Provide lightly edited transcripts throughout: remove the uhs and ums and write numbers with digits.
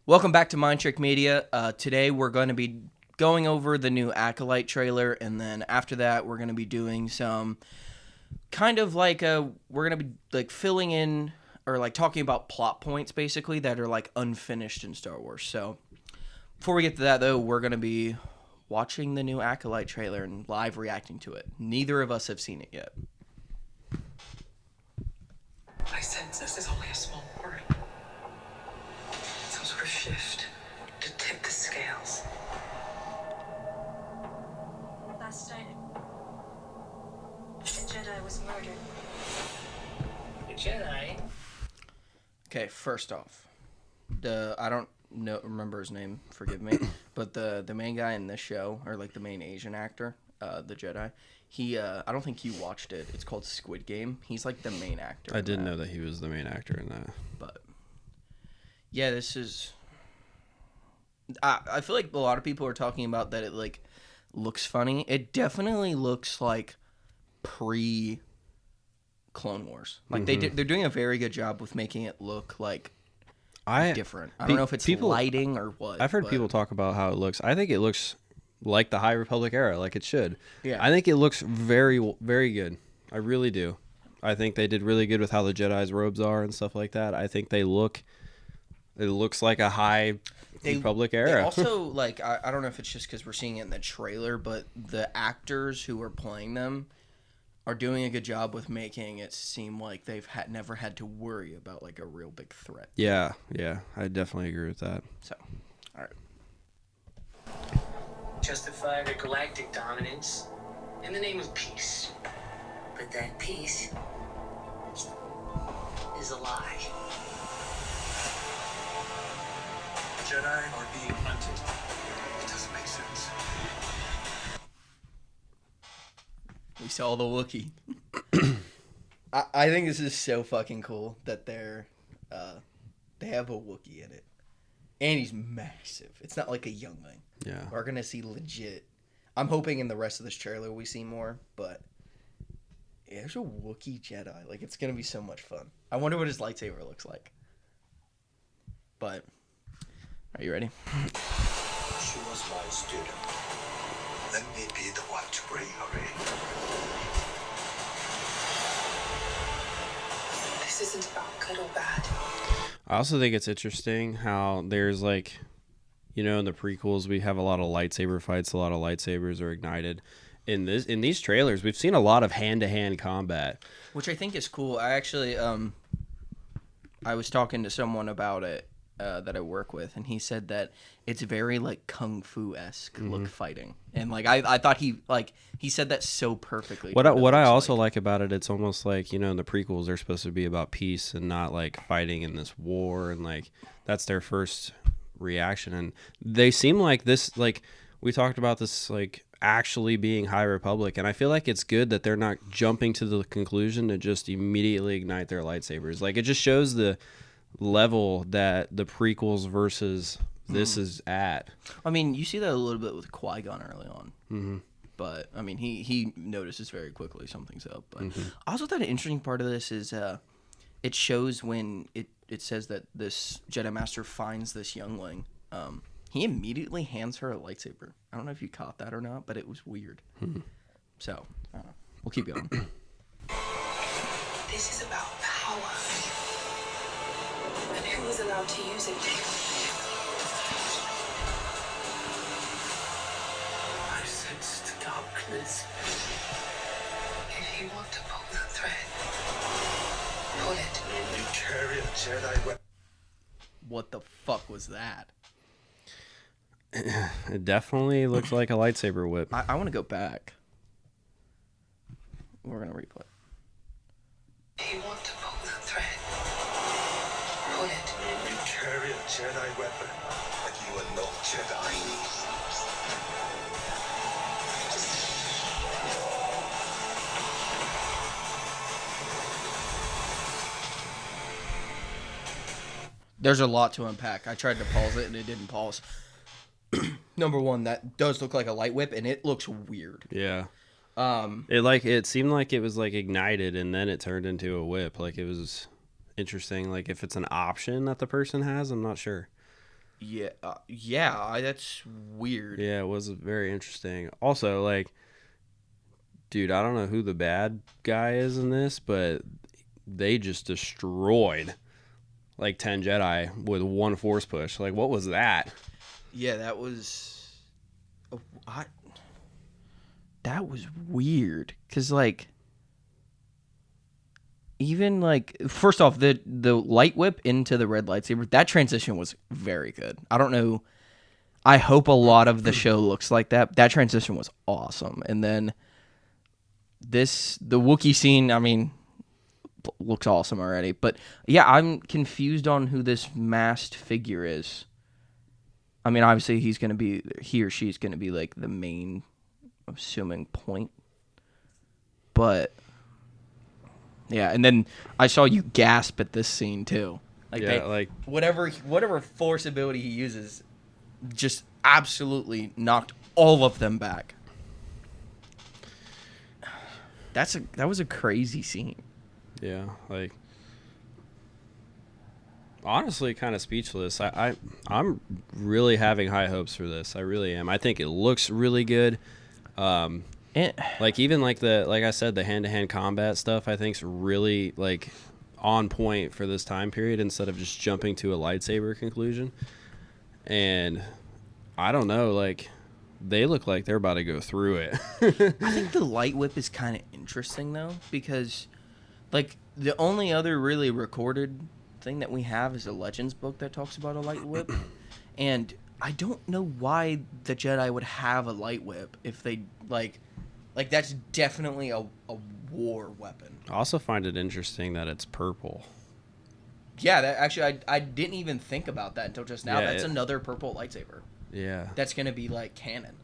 Welcome back to Mind Trick Media. Today we're going to be going over the new Acolyte trailer, and then after that we're going to be doing some kind of like we're going to be like filling in or like talking about plot points basically that are like unfinished in Star Wars. So before we get to that though, we're going to be watching the new Acolyte trailer and live reacting to it. Neither of us have seen it yet. I sense this is only a small portal. Some sort of shift to tip the scales. Last night, a Jedi was murdered. The Jedi? Okay, first off, I don't remember his name, forgive me, but the main guy in this show, or like the main Asian actor, the Jedi, he I don't think you watched it. It's called Squid Game. He's like the main actor. I didn't know that he was the main actor in that. But yeah, this is. I feel like a lot of people are talking about that it like looks funny. It definitely looks like pre Clone Wars. Like they're doing a very good job with making it look like different. I don't know if it's lighting or what. I've heard people talk about how it looks. I think it looks like the High Republic era, like it should. Yeah. I think it looks very, very good. I really do. I think they did really good with how the Jedi's robes are and stuff like that. I think it looks like a High Republic era. They also, like, I don't know if it's just because we're seeing it in the trailer, but the actors who are playing them are doing a good job with making it seem like they've never had to worry about, like, a real big threat. Yeah, I definitely agree with that. So, all right. Justify their galactic dominance in the name of peace. But that peace is a lie. Jedi are being hunted. It doesn't make sense. We saw the Wookiee. I think this is so fucking cool that they have a Wookiee in it. And he's massive. It's not like a youngling. Yeah. We're going to see legit. I'm hoping in the rest of this trailer we see more, but there's a Wookiee Jedi. Like, it's going to be so much fun. I wonder what his lightsaber looks like. But, are you ready? She was my student. Let me be the one to bring her in. This isn't about good or bad. I also think it's interesting how there's like, you know, in the prequels we have a lot of lightsaber fights, a lot of lightsabers are ignited. In these trailers, we've seen a lot of hand-to-hand combat, Which I think is cool. I actually I was talking to someone about it that I work with, and he said that it's very like kung fu-esque look fighting. And like I thought he said that so perfectly. What I also like about it, it's almost like, you know, in the prequels they're supposed to be about peace and not like fighting in this war, and like that's their first reaction. And they seem like this, like we talked about this, like actually being High Republic, and I feel like it's good that they're not jumping to the conclusion to just immediately ignite their lightsabers. Like it just shows the level that the prequels versus this is at. I mean, you see that a little bit with Qui-Gon early on. But I mean, he notices very quickly something's up. But I also thought an interesting part of this is it shows when it says that this Jedi Master finds this youngling. He immediately hands her a lightsaber. I don't know if you caught that or not, but it was weird. So I don't know. We'll keep going. This is about power. And who is allowed to use it? I sense the darkness. If you want to pull the thread, pull it. You carry a Jedi weapon. What the fuck was that? It definitely looks like a lightsaber whip. I want to go back. We're gonna replay. If you want to pull the thread, pull it. You carry a Jedi weapon, but you are no Jedi. There's a lot to unpack. I tried to pause it and it didn't pause. Number one, that does look like a light whip and it looks weird. Yeah. It seemed like it was like ignited and then it turned into a whip. Like it was interesting. Like if it's an option that the person has, I'm not sure. That's weird. Yeah, it was very interesting. Also, like, dude, I don't know who the bad guy is in this, but they just destroyed like 10 Jedi with one force push. Like, what was that? Yeah, that was. That was weird. Because, like. Even like first off, the light whip into the red lightsaber, that transition was very good. I don't know. I hope a lot of the show looks like that. That transition was awesome. And then the Wookiee scene, I mean, looks awesome already. But yeah, I'm confused on who this masked figure is. I mean, obviously he or she's gonna be like the main, assuming point. But yeah, and then I saw you gasp at this scene too. Like whatever force ability he uses, just absolutely knocked all of them back. That was a crazy scene. Yeah, like honestly, kind of speechless. I'm really having high hopes for this. I really am. I think it looks really good. Like even like I said, the hand-to-hand combat stuff I think's really like on point for this time period instead of just jumping to a lightsaber conclusion. And I don't know, like they look like they're about to go through it. I think the light whip is kind of interesting though, because like the only other really recorded thing that we have is a Legends book that talks about a light whip, and I don't know why the Jedi would have a light whip if they like that's definitely a war weapon. I also find it interesting that it's purple. Yeah, that actually I didn't even think about that until just now. Yeah, That's another purple lightsaber. Yeah. That's gonna be like canon.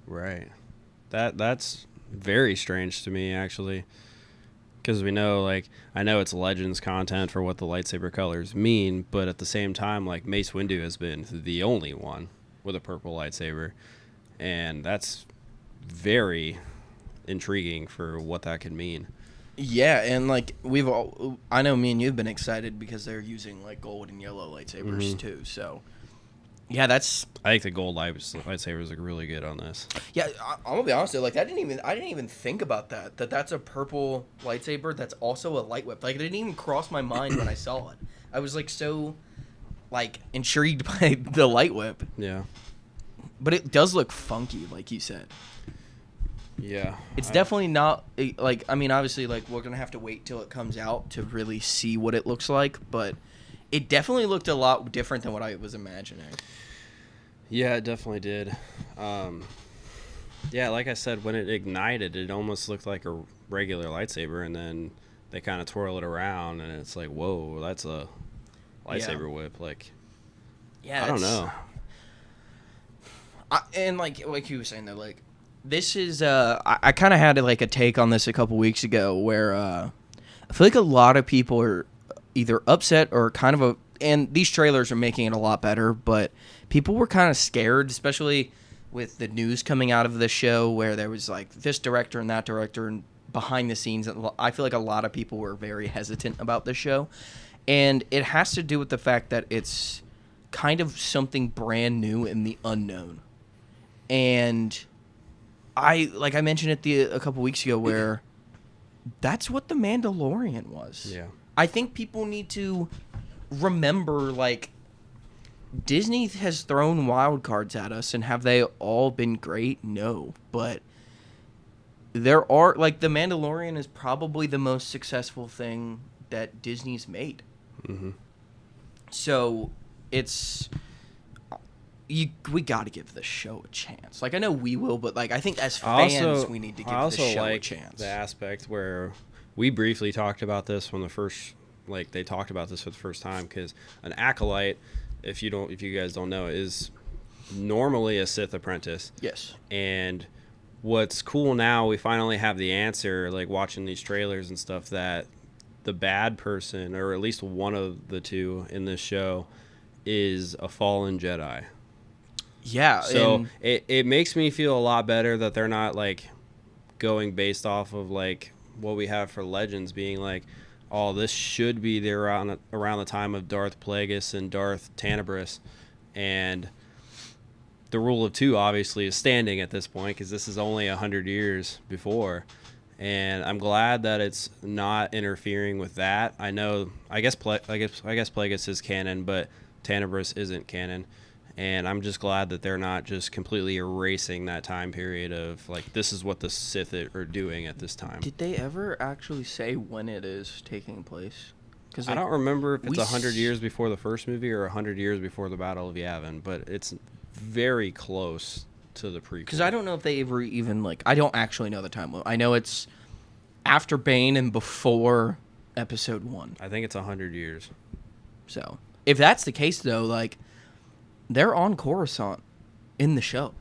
Right. That's very strange to me actually, because we know I know it's Legends content for what the lightsaber colors mean, but at the same time like Mace Windu has been the only one with a purple lightsaber, and that's very intriguing for what that could mean. Yeah, and like I know me and you've been excited because they're using like gold and yellow lightsabers too. So yeah, I think the gold lightsabers look really good on this. Yeah, I'm gonna be honest though, like I didn't even think about that's a purple lightsaber that's also a light whip. Like it didn't even cross my mind when I saw it. I was like so like intrigued by the light whip. Yeah. But it does look funky, like you said. Yeah. It's definitely not like, I mean, obviously like we're going to have to wait till it comes out to really see what it looks like, but it definitely looked a lot different than what I was imagining. Yeah, it definitely did. Yeah, like I said, when it ignited, it almost looked like a regular lightsaber, and then they kind of twirl it around, and it's like, whoa, that's a lightsaber whip. Like, yeah, I don't know. And like you were saying though, like this is I kind of had like a take on this a couple weeks ago where I feel like a lot of people are either upset or kind of and these trailers are making it a lot better, but people were kind of scared, especially with the news coming out of the show where there was like this director and that director and behind the scenes. I feel like a lot of people were very hesitant about this show, and it has to do with the fact that it's kind of something brand new in the unknown. And I mentioned it a couple weeks ago where that's what The Mandalorian was. Yeah. I think people need to remember, like, Disney has thrown wild cards at us, and have they all been great? No. But there are, like, The Mandalorian is probably the most successful thing that Disney's made. Mm-hmm. So it's... we got to give the show a chance. Like, I know we will, but like I think as fans we need to give the show a chance. The aspect where we briefly talked about this when they talked about this for the first time, because an acolyte, if you guys don't know, is normally a Sith apprentice. Yes. And what's cool now, we finally have the answer, like watching these trailers and stuff, that the bad person, or at least one of the two in this show, is a fallen Jedi. Yeah. So it makes me feel a lot better that they're not like going based off of like what we have for Legends, being like, oh, this should be there around the time of Darth Plagueis and Darth Tanabris, And the rule of two obviously is standing at this point because this is only 100 years before. And I'm glad that it's not interfering with that. I guess Plagueis is canon, but Tenebris isn't canon. And I'm just glad that they're not just completely erasing that time period of, like, this is what the Sith are doing at this time. Did they ever actually say when it is taking place? Because I don't remember if it's 100 years before the first movie or 100 years before the Battle of Yavin, but it's very close to the prequel. Because I don't know if they ever even, like, I don't actually know the time limit. I know it's after Bane and before Episode 1. I think it's 100 years. So, if that's the case, though, like, they're on Coruscant in the show.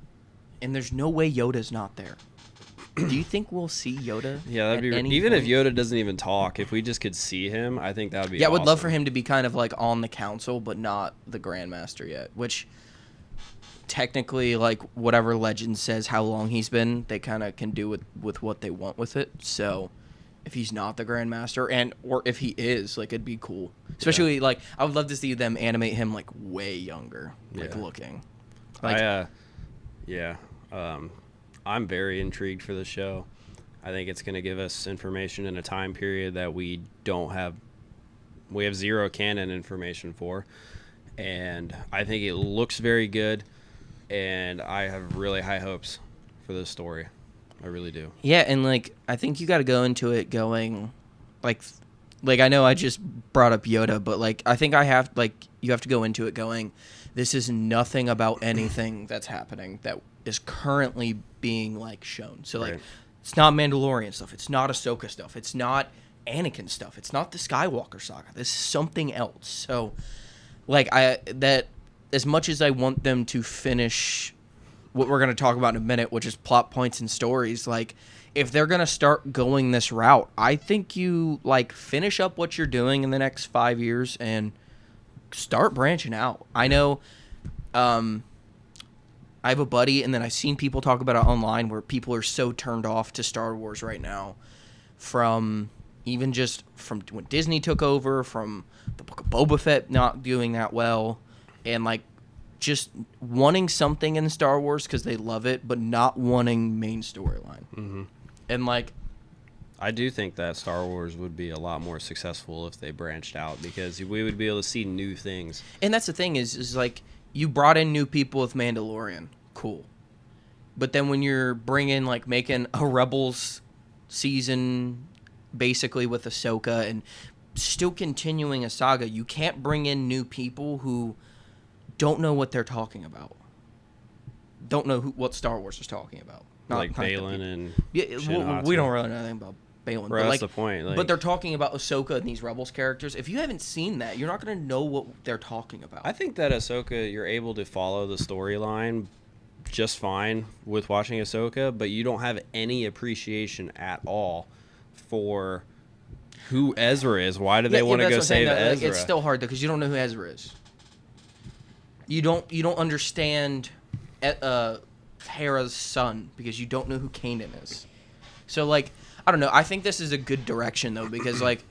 And there's no way Yoda's not there. Do you think we'll see Yoda? Yeah, that'd be even if Yoda doesn't even talk. If we just could see him, I think that would be. Yeah, I would love awesome. for him to be kind of like on the council, but not the Grandmaster yet. Which technically, like whatever legend says how long he's been, they kind of can do with what they want with it. So if he's not the Grandmaster, or if he is, like it'd be cool. Especially like I would love to see them animate him like way younger, like looking. Like, I'm very intrigued for the show. I think it's going to give us information in a time period that we don't have. We have zero canon information for, and I think it looks very good. And I have really high hopes for this story. I really do. Yeah, and like I think you got to go into it going, like I know I just brought up Yoda, but like I think you have to go into it going, this is nothing about anything that's happening that is currently being like shown. So like it's not Mandalorian stuff, it's not Ahsoka stuff, it's not Anakin stuff, it's not the Skywalker saga. This is something else. So like that as much as I want them to finish what we're going to talk about in a minute, which is plot points and stories, like if they're going to start going this route, I think you like finish up what you're doing in the next 5 years and start branching out. I know I have a buddy, and then I've seen people talk about it online where people are so turned off to Star Wars right now from even just from when Disney took over, from the Book of Boba Fett not doing that well, and like just wanting something in Star Wars because they love it, but not wanting main storyline. Mm-hmm. And like, I do think that Star Wars would be a lot more successful if they branched out because we would be able to see new things. And that's the thing is like you brought in new people with Mandalorian, cool. But then when you're bringing like making a Rebels season basically with Ahsoka and still continuing a saga, you can't bring in new people who don't know what they're talking about. Don't know what Star Wars is talking about. Like Balin and we don't really know anything about Balin. Right, but that's the point. Like, but they're talking about Ahsoka and these Rebels characters. If you haven't seen that, you're not going to know what they're talking about. I think that Ahsoka, you're able to follow the storyline just fine with watching Ahsoka, but you don't have any appreciation at all for who Ezra is. Why do they want to go save Ezra? Like, it's still hard though because you don't know who Ezra is. You don't understand Hera's son because you don't know who Kanan is. So like I don't know. I think this is a good direction though because like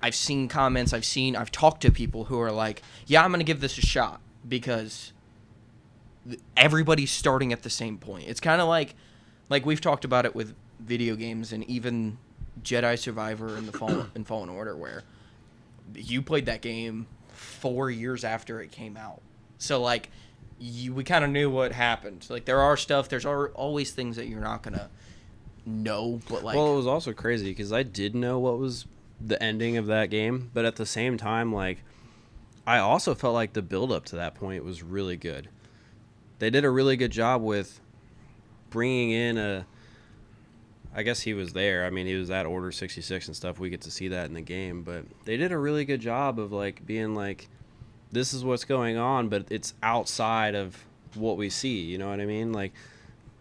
I've seen comments, I've talked to people who are like, yeah, I'm gonna give this a shot because everybody's starting at the same point. It's kind of like we've talked about it with video games and even Jedi Survivor and Fallen Order, where you played that game 4 years after it came out. So like we kind of knew what happened. Like there's always things that you're not gonna know, but like. Well, it was also crazy because I did know what was the ending of that game, but at the same time, like I also felt like the build up to that point was really good. They did a really good job with bringing in I guess he was there. I mean, he was at Order 66 and stuff. We get to see that in the game, but they did a really good job of like being like, this is what's going on, but it's outside of what we see. You know what I mean? Like,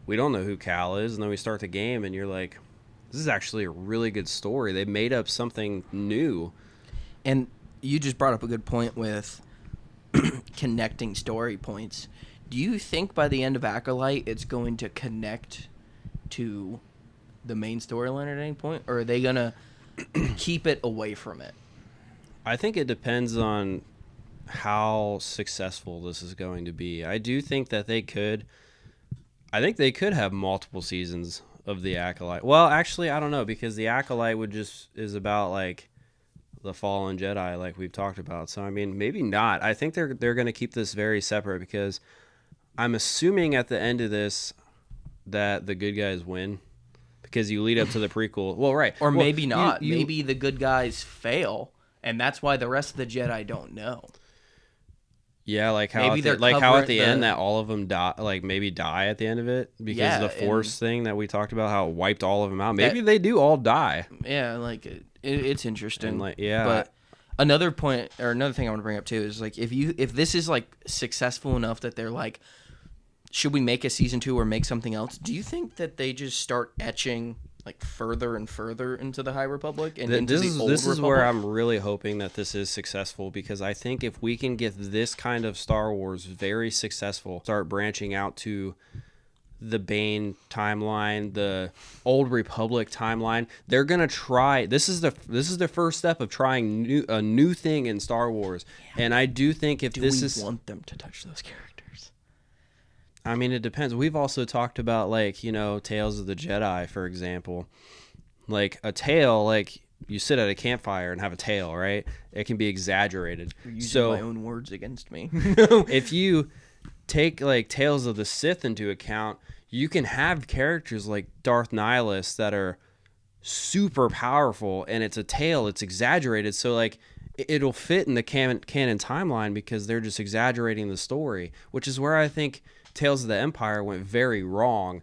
we don't know who Cal is, and then we start the game, and you're like, this is actually a really good story. They made up something new. And you just brought up a good point with connecting story points. Do you think by the end of Acolyte it's going to connect to the main storyline at any point, or are they going to keep it away from it? I think it depends on how successful this is going to be. I do think that they could. I think they could have multiple seasons of the Acolyte. Well, actually, I don't know, because the Acolyte is about like the fallen Jedi, like we've talked about. So I mean, maybe not. I think they're going to keep this very separate, because I'm assuming at the end of this that the good guys win, because you lead up to the prequel. Well, right, Or well, maybe not. you- Maybe the good guys fail, and that's why the rest of the Jedi don't know. Yeah, like how Maybe they're how at covering the end that all of them die, like maybe die at the end of it, because Yeah, the Force thing that we talked about, how it wiped all of them out. Maybe That- they do all die. Yeah, like it's interesting. And, like, yeah. But another point, or another thing I want to bring up too, is like if this is like successful enough that they're like, should we make a season 2 or make something else? Do you think that they just start etching like further and further into the High Republic and into the Old This is Republic? where I'm really hoping that this is successful, because I think if we can get this kind of Star Wars very successful, start branching out to the Bane timeline, the Old Republic timeline, they're gonna try. This is the first step of trying a new thing in Star Wars, and I do think if Do this we is, want them to touch those characters? I mean, it depends. We've also talked about, like, Tales of the Jedi, for example. Like, a tale, like, you sit at a campfire and have a tale, right? It can be exaggerated. You're using So my own words against me. if you take, like, Tales of the Sith into account, you can have characters like Darth Nihilus that are super powerful, and it's a tale. It's exaggerated. So, like, it'll fit in the canon timeline, because they're just exaggerating the story, which is where I think Tales of the Empire went very wrong,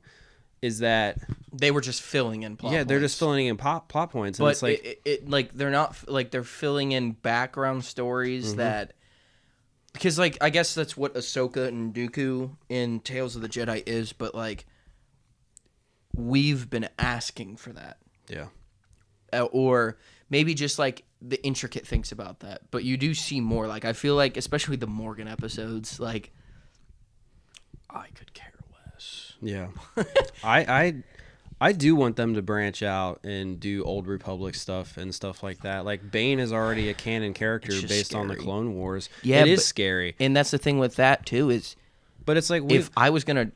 is that They were just filling in plot they're points. just filling in plot points, and But it's like like they're not like they're filling in background stories Mm-hmm. that, because like I guess that's what Ahsoka and Dooku in Tales of the Jedi is, but like we've been asking for that, yeah. or maybe just like the intricate things about that. But you do see more. Like I feel like especially the Morgan episodes, like I could care less. Yeah. I do want them to branch out and do Old Republic stuff and stuff like that. Like, Bane is already a canon character It's just based on the scary. Clone Wars. Yeah, it is but- scary. And that's the thing with that too is But it's like if I was gonna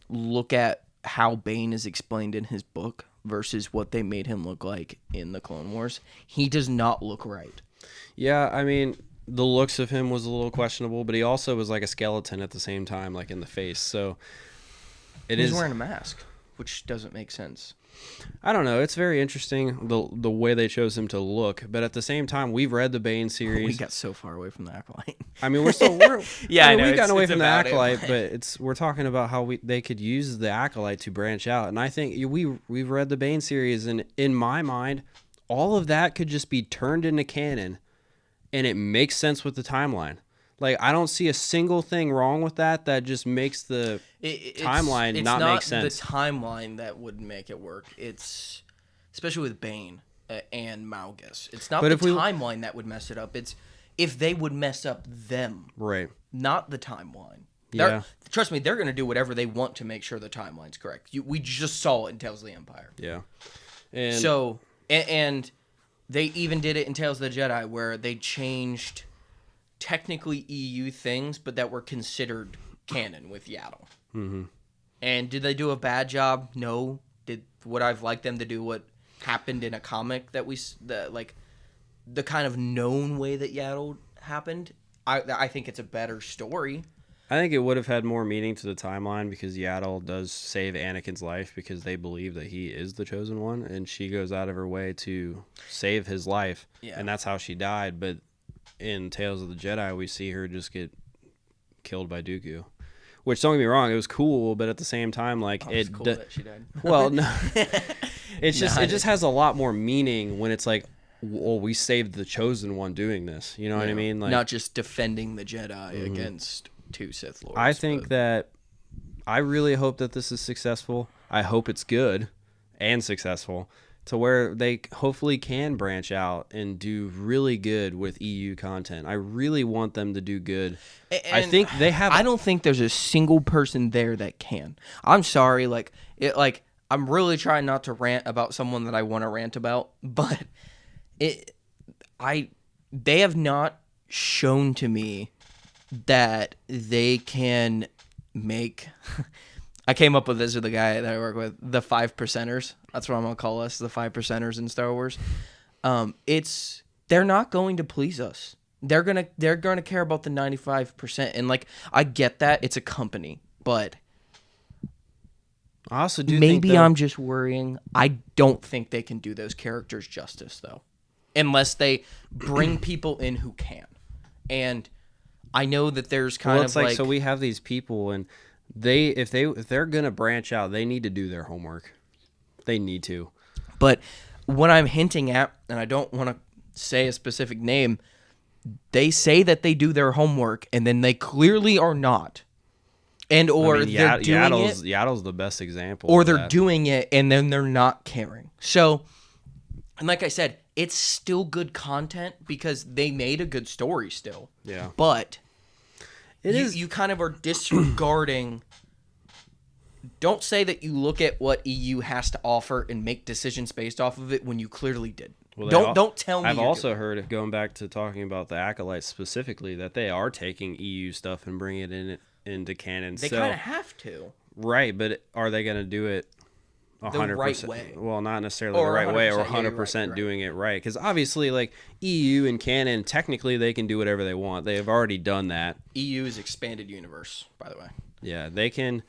look at how Bane is explained in his book versus what they made him look like in the Clone Wars, he does not look right. yeah, I mean, the looks of him was a little questionable, but he also was like a skeleton at the same time, like in the face. So He's wearing a mask, which doesn't make sense. I don't know. It's very interesting the way they chose him to look, but at the same time, we've read the Bane series. We got so far away from the Acolyte. I mean, we're Yeah, I know, we've gotten it's- away it's from the about it, Acolyte, but- but we're talking about how they could use the Acolyte to branch out, and I think we've read the Bane series, and in my mind, all of that could just be turned into canon, and it makes sense with the timeline. Like, I don't see a single thing wrong with that. That just makes the timeline not make sense. It's the timeline that would make it work. It's especially with Bane and Malgus. It's not But the if we- timeline that would mess it up. It's if they would mess up them, Right. not the timeline. Yeah. Trust me, they're going to do whatever they want to make sure the timeline's correct. We just saw it in Tales of the Empire. Yeah. And So, and they even did it in Tales of the Jedi where they changed technically EU things, but that were considered canon with Yaddle. Mm-hmm. And did they do a bad job? No. Would I've liked them to do what happened in a comic like the kind of known way that Yaddle happened? I think it's a better story. I think it would have had more meaning to the timeline, because Yaddle does save Anakin's life because they believe that he is the chosen one, and she goes out of her way to save his life, Yeah. and that's how she died. But in Tales of the Jedi, we see her just get killed by Dooku, which, don't get me wrong, it was cool, but at the same time, like, It's cool that she died. well, no, it's just Nah, it just has a lot more meaning when it's like, well, we saved the chosen one doing this. You know what I mean? Like, not just defending the Jedi against two Sith Lords. I think but- that I really hope that this is successful. I hope it's good and successful, to where they hopefully can branch out and do really good with EU content. I really want them to do good. I And think they have. I don't think there's a single person there that can. I'm sorry, I'm really trying not to rant about someone that I want to rant about, but they have not shown to me that they can make. I came up with this with the guy that I work with, the 5%ers. That's what I'm gonna call us, the 5%ers in Star Wars. They're not going to please us. They're gonna care about the 95%, and like I get that it's a company, but I also do maybe think I'm just worrying. I don't think they can do those characters justice though, unless they bring people in who can. And I know that there's kind well, of it's like, so we have these people, and if they're gonna branch out, they need to do their homework. They need to. But what I'm hinting at, and I don't want to say a specific name, they say that they do their homework, and then they clearly are not. And or they're doing it. Yaddle's the best example. Or of they're that. doing it, and then they're not caring. So, and like I said, it's still good content because they made a good story still. Yeah. But is you kind of are disregarding. Don't say that you look at what EU has to offer and make decisions based off of it when you clearly did. Well, don't tell me. I've also heard, going back to talking about the Acolytes specifically, that they are taking EU stuff and bringing it into canon. They kind of have to. Right, but are they going to do it 100%? The right way. Well, not necessarily Or the right way, or 100%, yeah, 100% right. doing it right. Because obviously, like, EU and canon, technically they can do whatever they want. They have already done that. EU is expanded universe, by the way. Yeah, they can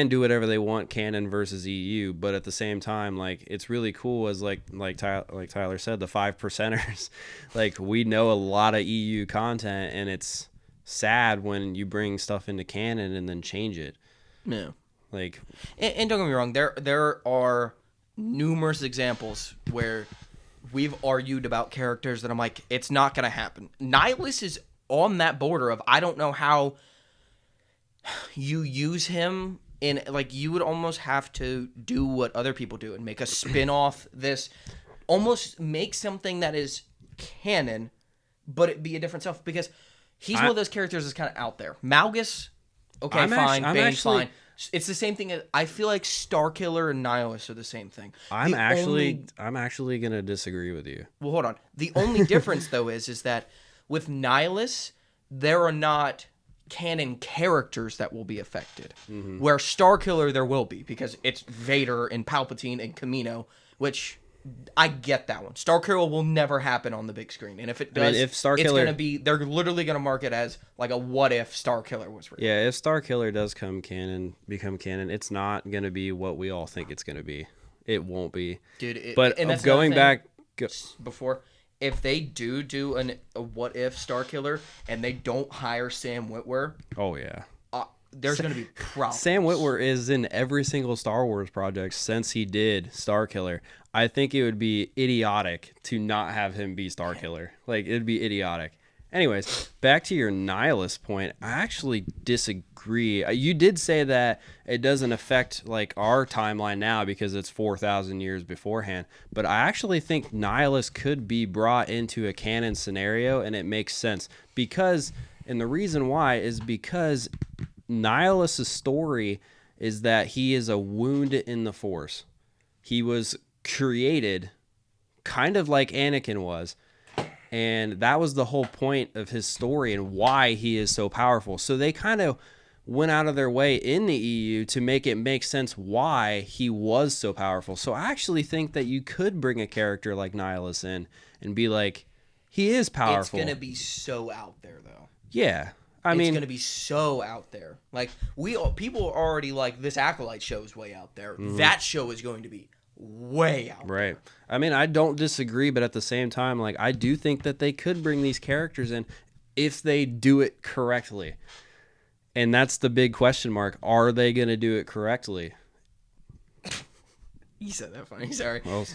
do whatever they want, canon versus EU, but at the same time, like, it's really cool as like Tyler said, the 5%ers. Like, we know a lot of EU content, and it's sad when you bring stuff into canon and then change it. No. Like, And don't get me wrong, there are numerous examples where we've argued about characters that I'm like, it's not going to happen. Nihilus is on that border of I don't know how you use him in, like, you would almost have to do what other people do and make a spin-off this, almost make something that is canon, but it be a different self, because he's one of those characters that's kind of out there. Malgus, okay, fine. Bane's fine. It's the same thing. I feel like Starkiller and Nihilus are the same thing. I'm actually gonna disagree with you. Well, hold on. The only difference though is that with Nihilus, there are not canon characters that will be affected. Mm-hmm. Where Starkiller there will be, because it's Vader and Palpatine and Kamino, which I get that one. Starkiller will never happen on the big screen, and if it does, it's gonna be, they're literally gonna mark it as like a what if Starkiller was real. Yeah, if Starkiller does become canon, it's not gonna be what we all think it's gonna be. It won't be, Dude. But and that's going back before, if they do a what if Starkiller and they don't hire Sam Witwer, oh yeah, there's going to be problems. Sam Witwer is in every single Star Wars project since he did Starkiller. I think it would be idiotic to not have him be Starkiller. Like, it'd be idiotic. Anyways, back to your Nihilus point, I actually disagree. You did say that it doesn't affect, like, our timeline now because it's 4,000 years beforehand, but I actually think Nihilus could be brought into a canon scenario, and it makes sense because, and the reason why is because Nihilus' story is that he is a wound in the Force. He was created kind of like Anakin was, and that was the whole point of his story and why he is so powerful. So they kind of went out of their way in the EU to make it make sense why he was so powerful. So I actually think that you could bring a character like Nihilus in and be like, he is powerful. It's going to be so out there, though. Yeah. It's going to be so out there. Like, people are already like, this Acolyte show is way out there. Mm-hmm. That show is going to be way out there. Right. I mean, I don't disagree, but at the same time, like, I do think that they could bring these characters in if they do it correctly. And that's the big question mark. Are they going to do it correctly? You said that funny. Sorry. Well,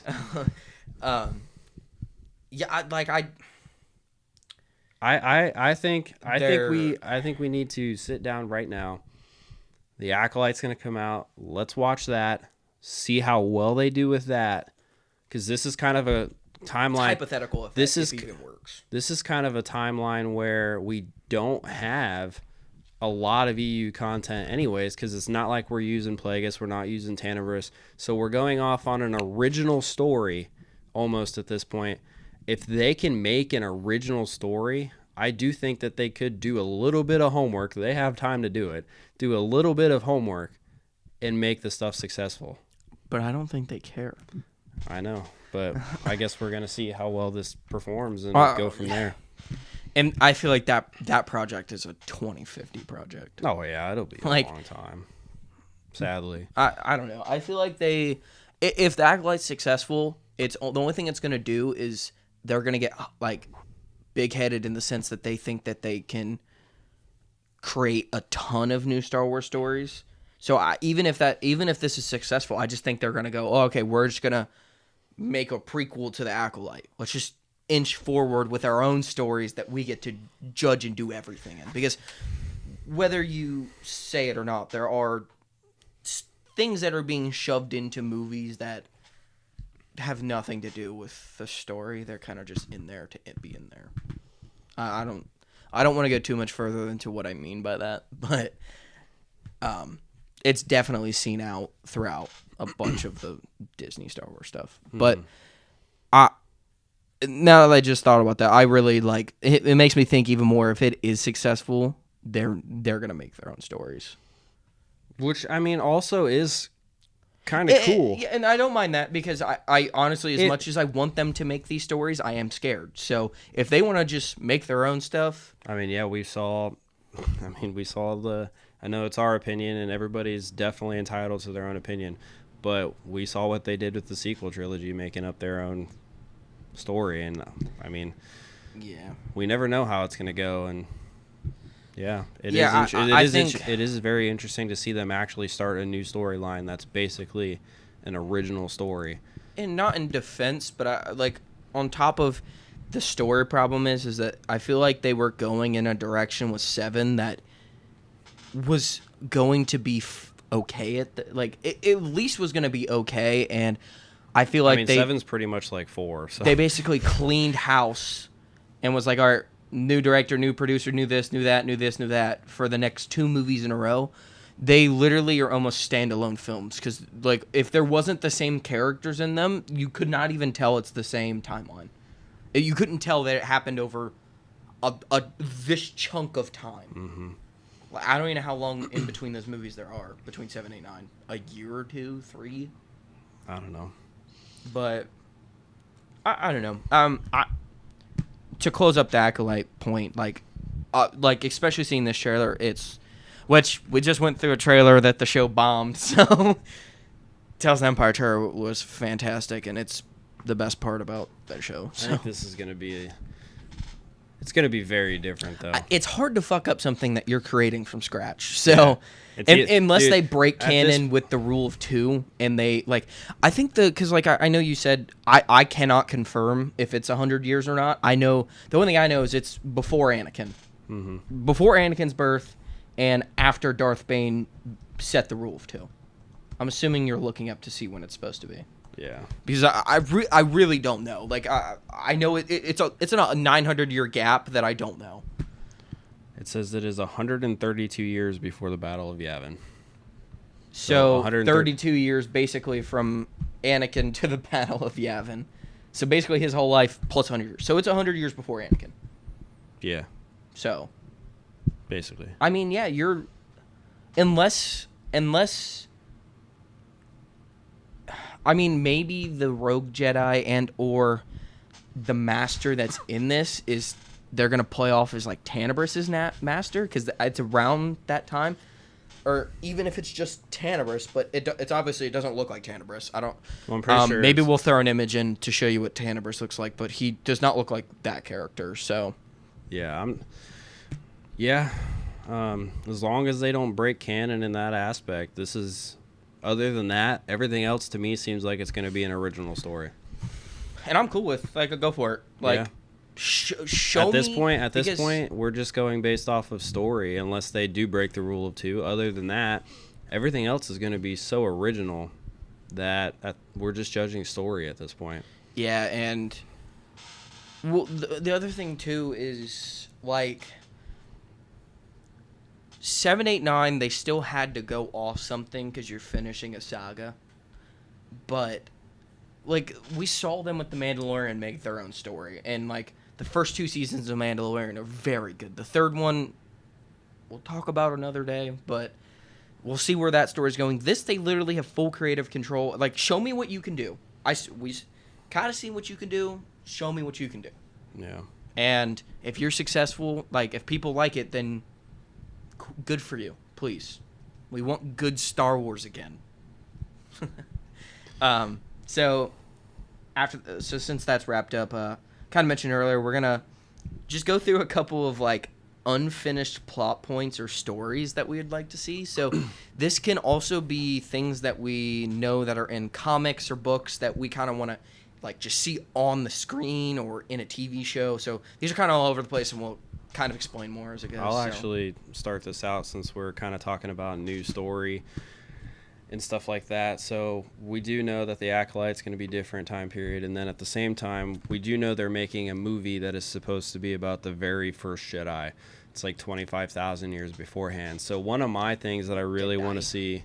yeah, I think we need to sit down right now. The Acolyte's going to come out. Let's watch that. See how well they do with that, because this is kind of a timeline. Hypothetical effect. This is if it even works. This is kind of a timeline where we don't have a lot of EU content, anyways, because it's not like we're using Plagueis, we're not using Tannerus, so we're going off on an original story almost at this point. If they can make an original story, I do think that they could do a little bit of homework. They have time to do it. Do a little bit of homework and make the stuff successful. But I don't think they care. I know, but I guess we're gonna see how well this performs and go from there. And I feel like that project is a 2050 project. Oh yeah, it'll be a long time. Sadly, I don't know. I feel like if the Acolyte's successful, it's the only thing it's gonna do is they're gonna get like big-headed in the sense that they think that they can create a ton of new Star Wars stories. So even if this is successful, I just think they're gonna go, oh, okay, we're just gonna make a prequel to the Acolyte. Let's just inch forward with our own stories that we get to judge and do everything in. Because whether you say it or not, there are things that are being shoved into movies that have nothing to do with the story. They're kind of just in there to be in there. I don't want to go too much further into what I mean by that, but it's definitely seen out throughout a bunch of the Disney Star Wars stuff. But now that I just thought about that, I really like it. It makes me think even more. If it is successful, they're gonna make their own stories, which I mean also is kind of cool. Yeah, and I don't mind that because I honestly, as much as I want them to make these stories, I am scared. So if they want to just make their own stuff, I mean, yeah, we saw the. I know it's our opinion, and everybody's definitely entitled to their own opinion, but we saw what they did with the sequel trilogy, making up their own story, and I mean, yeah, we never know how it's going to go, and yeah, it is very interesting to see them actually start a new storyline that's basically an original story. And not in defense, but on top of the story problem is that I feel like they were going in a direction with 7 that was going to be okay at least was going to be okay, and I feel like 7's pretty much like 4. So they basically cleaned house and was like, all right, new director, new producer, new this, new that, new this, new that for the next 2 movies in a row. They literally are almost standalone films because if there wasn't the same characters in them, you could not even tell it's the same timeline. You couldn't tell that it happened over this chunk of time. Mm-hmm. I don't even know how long in between those movies there are, between 7, 8, 9. A year or 2, 3? I don't know. But, I don't know. To close up the Acolyte point, especially seeing this trailer, which we just went through a trailer that the show bombed, so Tales of the Empire Tour was fantastic, and it's the best part about that show. So. I think this is going to be it's going to be very different, though. It's hard to fuck up something that you're creating from scratch. So, unless they break canon with the rule of 2, and they I think because I know you said I cannot confirm if it's 100 years or not. I know the only thing I know is it's before Anakin, before Anakin's birth, and after Darth Bane set the rule of 2. I'm assuming you're looking up to see when it's supposed to be. Yeah, because I really don't know. I know it's a 900-year gap that I don't know. It says it is 132 years before the Battle of Yavin. So 32 years basically from Anakin to the Battle of Yavin. So basically his whole life plus 100 years. So it's 100 years before Anakin. Yeah. So. Basically. I mean, yeah, unless. I mean, maybe the Rogue Jedi and or the Master that's in this they're going to play off as Tanabris's Master because it's around that time. Or even if it's just Tanabris, but it's obviously it doesn't look like Tanabris. I don't. Well, I'm pretty sure. Maybe we'll throw an image in to show you what Tanabris looks like, but he does not look like that character. So. Yeah, as long as they don't break canon in that aspect, this is. Other than that, everything else to me seems like it's going to be an original story. And I'm cool with go for it. Show me. At this point, we're just going based off of story, unless they do break the rule of 2. Other than that, everything else is going to be so original that we're just judging story at this point. Yeah, and the other thing too is 7, 8, 9, they still had to go off something because you're finishing a saga. But, we saw them with The Mandalorian make their own story. And, the first 2 seasons of Mandalorian are very good. The third one, we'll talk about another day, but we'll see where that story's going. This, they literally have full creative control. Like, show me what you can do. We kind of see what you can do. Show me what you can do. Yeah. And if you're successful, like, if people like it, then good for you. Please. We want good Star Wars again. So since that's wrapped up, kind of mentioned earlier, we're gonna just go through a couple of like unfinished plot points or stories that we would like to see. So this can also be things that we know that are in comics or books that we kind of want to like just see on the screen or in a TV show. So these are kind of all over the place, and we'll kind of explain more as it goes. I'll actually start this out since we're kind of talking about a new story and stuff like that. So we do know that the Acolyte's going to be different time period, and then at the same time, we do know they're making a movie that is supposed to be about the very first Jedi. It's like 25,000 years beforehand. So one of my things that I really want to see,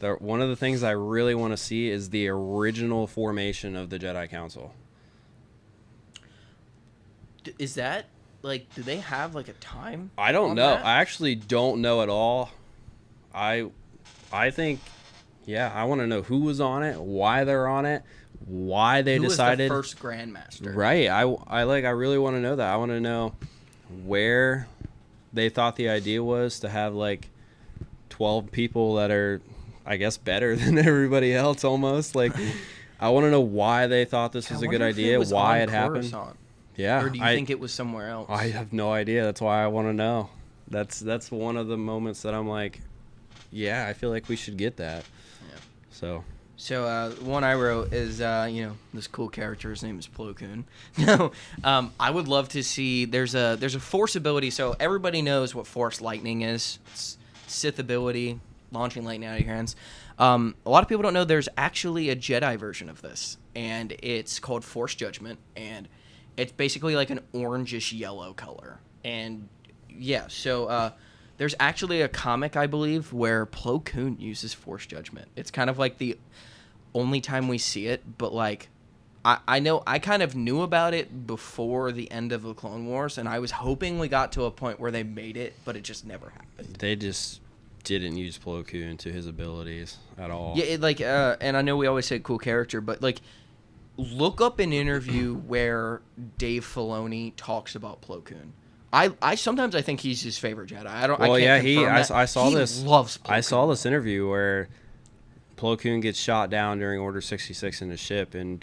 one of the things I really want to see is the original formation of the Jedi Council. Is that like, do they have like a time? I don't on know. that? I actually don't know at all. I think, I want to know who was on it, why they're on it, why they decided. Who was the first Grandmaster? Right. I really want to know that. I want to know where they thought the idea was to have like 12 people that are, I guess, better than everybody else almost. Like, I want to know why they thought this was a good idea, why it happened. Yeah. Or do you think it was somewhere else? I have no idea. That's why I want to know. That's one of the moments that I'm like, I feel like we should get that. Yeah. So one I wrote is, this cool character. His name is Plo Koon. No, I would love to see. There's a Force ability. So everybody knows what Force lightning is. It's Sith ability, launching lightning out of your hands. A lot of people don't know there's actually a Jedi version of this, and it's called Force Judgment, and it's basically like an orangish yellow color. And there's actually a comic, I believe, where Plo Koon uses Force Judgment. It's kind of like the only time we see it, but like I know I kind of knew about it before the end of the Clone Wars, and I was hoping we got to a point where they made it, but it just never happened. They just didn't use Plo Koon to his abilities at all. Yeah, and I know we always say cool character, but like look up an interview where Dave Filoni talks about Plo Koon. I sometimes I think he's his favorite Jedi. I saw this. Loves Plo I Koon. saw this interview where Plo Koon gets shot down during Order 66 in the ship, and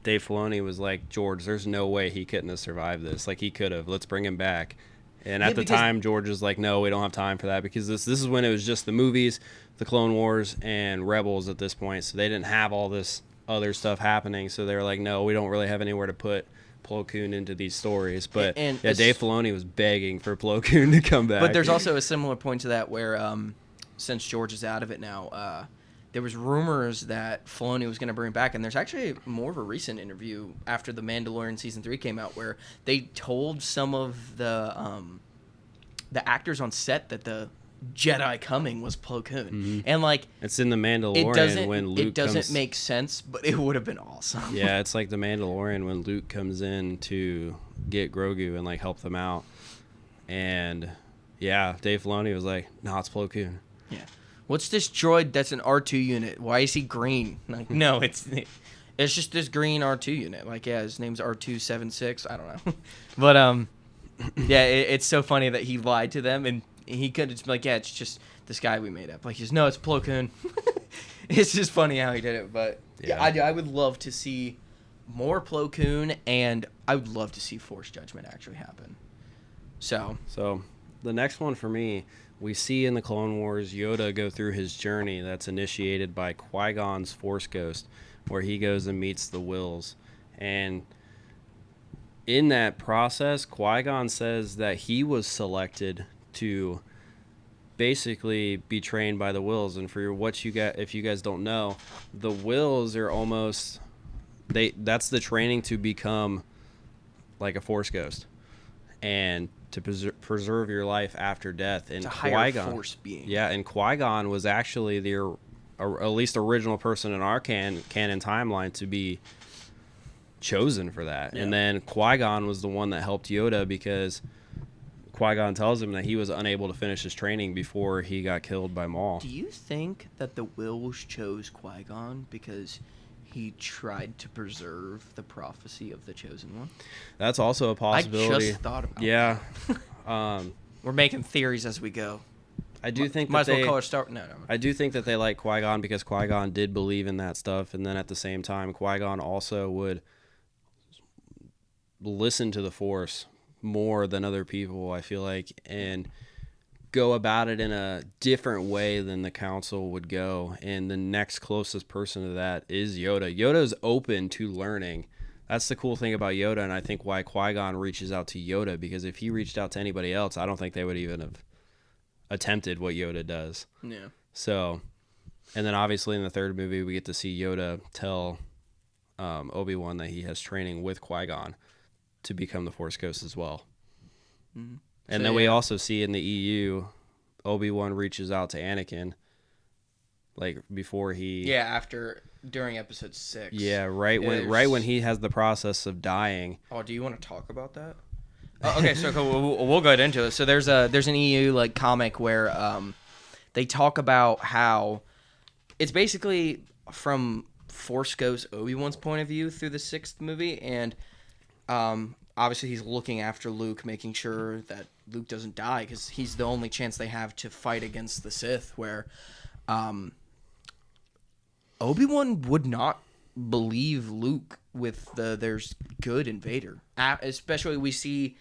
Dave Filoni was like, George, there's no way he couldn't have survived this. Like, he could have. Let's bring him back. And at the time, George was like, no, we don't have time for that, because this is when it was just the movies, the Clone Wars, and Rebels at this point. So they didn't have all this other stuff happening. So they were like, no, we don't really have anywhere to put Plo Koon into these stories. But Dave Filoni was begging for Plo Koon to come back. But there's also a similar point to that where since George is out of it now, there was rumors that Filoni was going to bring back, and there's actually more of a recent interview after The Mandalorian Season 3 came out where they told some of the actors on set that the Jedi coming was Plo Koon. Mm-hmm. And like, it's in The Mandalorian when Luke it doesn't make sense, but it would have been awesome. Yeah, it's like The Mandalorian when Luke comes in to get Grogu and like help them out. And Dave Filoni was like, no, it's Plo Koon. Yeah. What's this droid that's an R2 unit? Why is he green? Like, no, it's just this green R2 unit. Like, his name's R276. I don't know. But it's so funny that he lied to them, and he could have just been like, it's just this guy we made up. Like, he's no, it's Plo Koon. It's just funny how he did it. But I would love to see more Plo Koon, and I would love to see Force Judgment actually happen. So the next one for me, we see in the Clone Wars Yoda go through his journey that's initiated by Qui-Gon's Force Ghost, where he goes and meets the Wills. And in that process, Qui-Gon says that he was selected to basically be trained by the Wills. And for what you got, if you guys don't know, the Wills are almost that's the training to become like a Force Ghost and to preserve your life after death. And it's a higher force being. Yeah, and Qui-Gon was actually the at least original person in our canon timeline to be chosen for that. Yeah. And then Qui-Gon was the one that helped Yoda because Qui-Gon tells him that he was unable to finish his training before he got killed by Maul. Do you think that the Wills chose Qui-Gon because he tried to preserve the prophecy of the Chosen One? That's also a possibility. I just thought about Yeah. that. We're making theories as we go. I do think Might that as well they, call it Star... No. I do think that they like Qui-Gon because Qui-Gon did believe in that stuff, and then at the same time, Qui-Gon also would listen to the Force more than other people, I feel like, and go about it in a different way than the Council would go. And the next closest person to that is Yoda. Yoda's open to learning. That's the cool thing about Yoda, and I think why Qui-Gon reaches out to Yoda, because if he reached out to anybody else, I don't think they would even have attempted what Yoda does. Yeah. So, and then obviously in the third movie, we get to see Yoda tell Obi-Wan that he has training with Qui-Gon to become the Force Ghost as well. Mm-hmm. And So, then we yeah. also see in the EU, Obi-Wan reaches out to Anakin, like before he... Yeah, during episode 6. Yeah, right when he has the process of dying. Oh, do you want to talk about that? Oh, okay, so we'll go into it. So there's an EU like comic where they talk about how it's basically from Force Ghost Obi-Wan's point of view through the 6th movie, and obviously he's looking after Luke, making sure that Luke doesn't die because he's the only chance they have to fight against the Sith. Where Obi-Wan would not believe Luke with there's good in Vader, especially we see.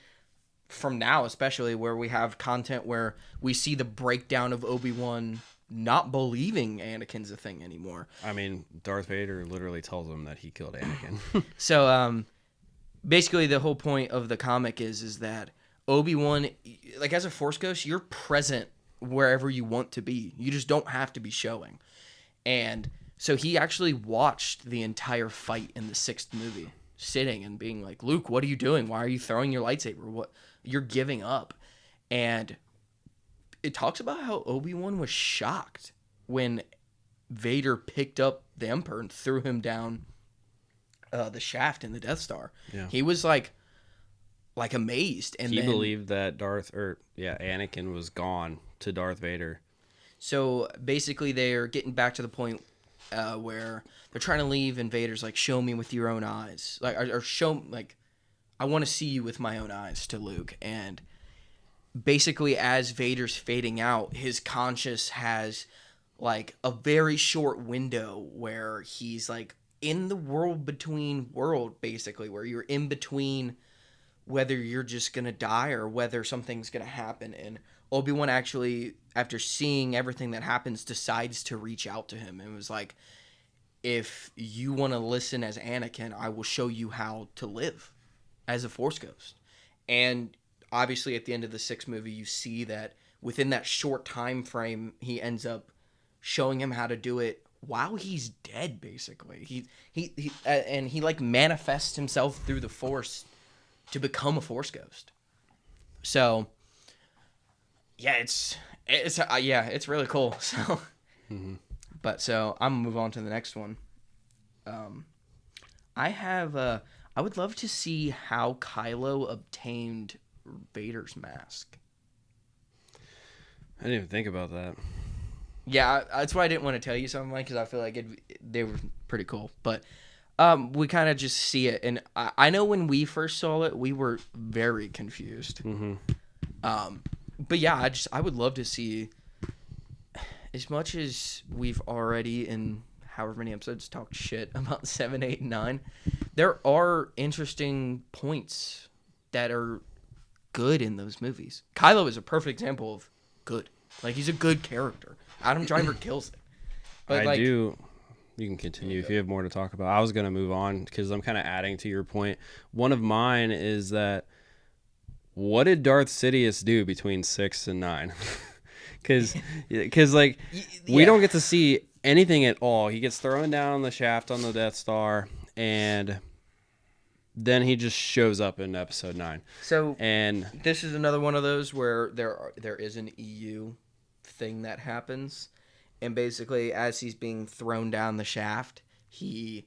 From now, especially where we have content where we see the breakdown of Obi-Wan not believing Anakin's a thing anymore. I mean, Darth Vader literally tells him that he killed Anakin. So, basically, the whole point of the comic is that Obi-Wan, like as a Force Ghost, you're present wherever you want to be. You just don't have to be showing. And so he actually watched the entire fight in the 6th movie, sitting and being like, "Luke, what are you doing? Why are you throwing your lightsaber? What? You're giving up." And it talks about how Obi-Wan was shocked when Vader picked up the Emperor and threw him down the shaft in the Death Star. Yeah. He was like amazed, and He then, believed that Anakin was gone to Darth Vader. So basically, they're getting back to the point where they're trying to leave, and Vader's like, "Show me with your own eyes," or show like, "I want to see you with my own eyes," to Luke. And basically, as Vader's fading out, his conscience has like a very short window where he's like in the world between world, basically, where you're in between whether you're just gonna die or whether something's gonna happen. And Obi-Wan actually, after seeing everything that happens, decides to reach out to him and was like, "If you want to listen as Anakin, I will show you how to live as a Force Ghost." And obviously at the end of the 6th movie, you see that within that short time frame, he ends up showing him how to do it while he's dead, basically. He like manifests himself through the Force to become a Force Ghost. So yeah, it's really cool. So but so I'm gonna move on to the next one. I would love to see how Kylo obtained Vader's mask. I didn't even think about that. Yeah, that's why I didn't want to tell you something, because I feel like they were pretty cool. But we kind of just see it, and I know when we first saw it, we were very confused. Mm-hmm. But yeah, I would love to see, as much as we've already in however many episodes talked shit about 7, 8, and 9, there are interesting points that are good in those movies. Kylo is a perfect example of good. Like, he's a good character. Adam Driver kills it. But You can continue if you have more to talk about. I was going to move on because I'm kind of adding to your point. One of mine is that, what did Darth Sidious do between 6 and 9? Because we don't get to see anything at all. He gets thrown down the shaft on the Death Star, and then he just shows up in episode 9. So, and this is another one of those where there is an EU thing that happens, and basically as he's being thrown down the shaft, he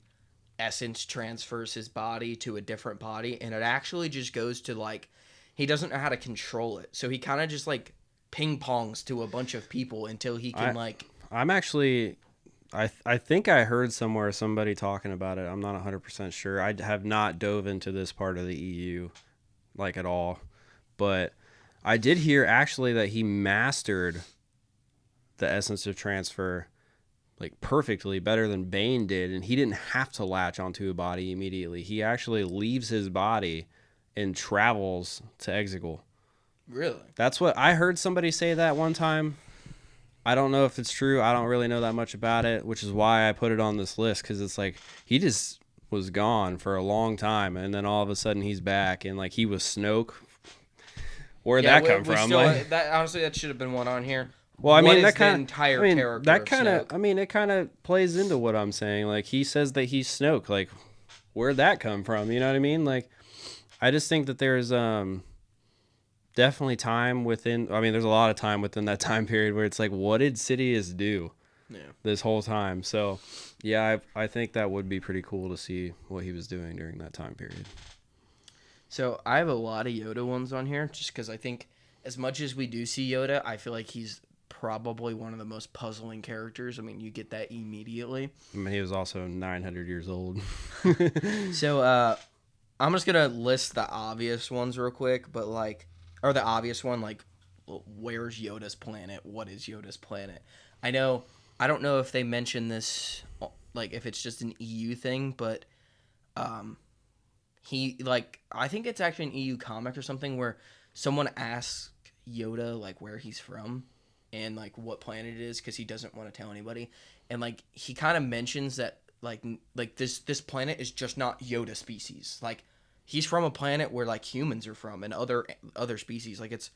essence transfers his body to a different body, and it actually just goes to like he doesn't know how to control it, so he kind of just like ping pongs to a bunch of people until he can I'm actually I think I heard somewhere somebody talking about it. I'm not 100% sure. I have not dove into this part of the EU like at all. But I did hear actually that he mastered the essence of transfer like perfectly, better than Bane did, and he didn't have to latch onto a body immediately. He actually leaves his body and travels to Exegol. Really? That's what I heard somebody say that one time. I don't know if it's true. I don't really know that much about it, which is why I put it on this list, because it's like he just was gone for a long time, and then all of a sudden he's back, and like he was Snoke. Where'd that come from? Still, Like, that honestly, that should have been one on here. well, I What mean, is that kind the of entire I mean, character that of kind of Snoke? I mean, it kind of plays into what I'm saying. Like he says that he's Snoke. Like, where'd that come from? You know what I mean? Like, I just think that there's definitely time within. I mean, there's a lot of time within that time period where it's like, what did Sidious do this whole time? So, yeah, I think that would be pretty cool to see what he was doing during that time period. So I have a lot of Yoda ones on here, just because I think as much as we do see Yoda, I feel like he's probably one of the most puzzling characters. I mean, you get that immediately. I mean, he was also 900 years old. So I'm just gonna list the obvious ones real quick, but like, or the obvious one, like, where's Yoda's planet? What is Yoda's planet? I don't know if they mention this, like, if it's just an EU thing, but he, like, I think it's actually an EU comic or something where someone asks Yoda like where he's from and like what planet it is, because he doesn't want to tell anybody, and like he kind of mentions that like this planet is just not Yoda species. Like he's from a planet where like humans are from and other species. Like it's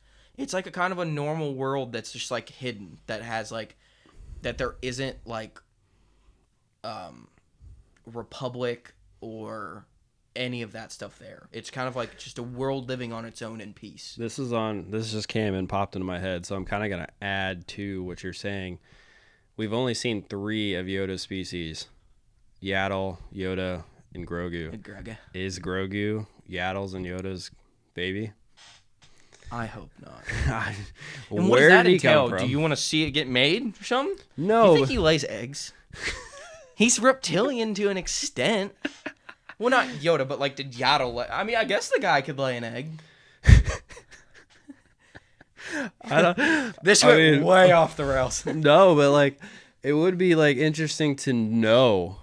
like a kind of a normal world that's just like hidden, that has like that there isn't like Republic or any of that stuff there. It's kind of like just a world living on its own in peace. This just came and popped into my head, so I'm kind of going to add to what you're saying. We've only seen 3 of Yoda's species. Yaddle, Yoda, and Grogu. Is Grogu Yaddle's and Yoda's baby? I hope not. And what does that did he entail? come from? Do you want to see it get made or something? No. You think he lays eggs? He's reptilian to an extent. Well, not Yoda, but like did Yaddle I mean, I guess the guy could lay an egg. This went way off the rails. No, but like it would be like interesting to know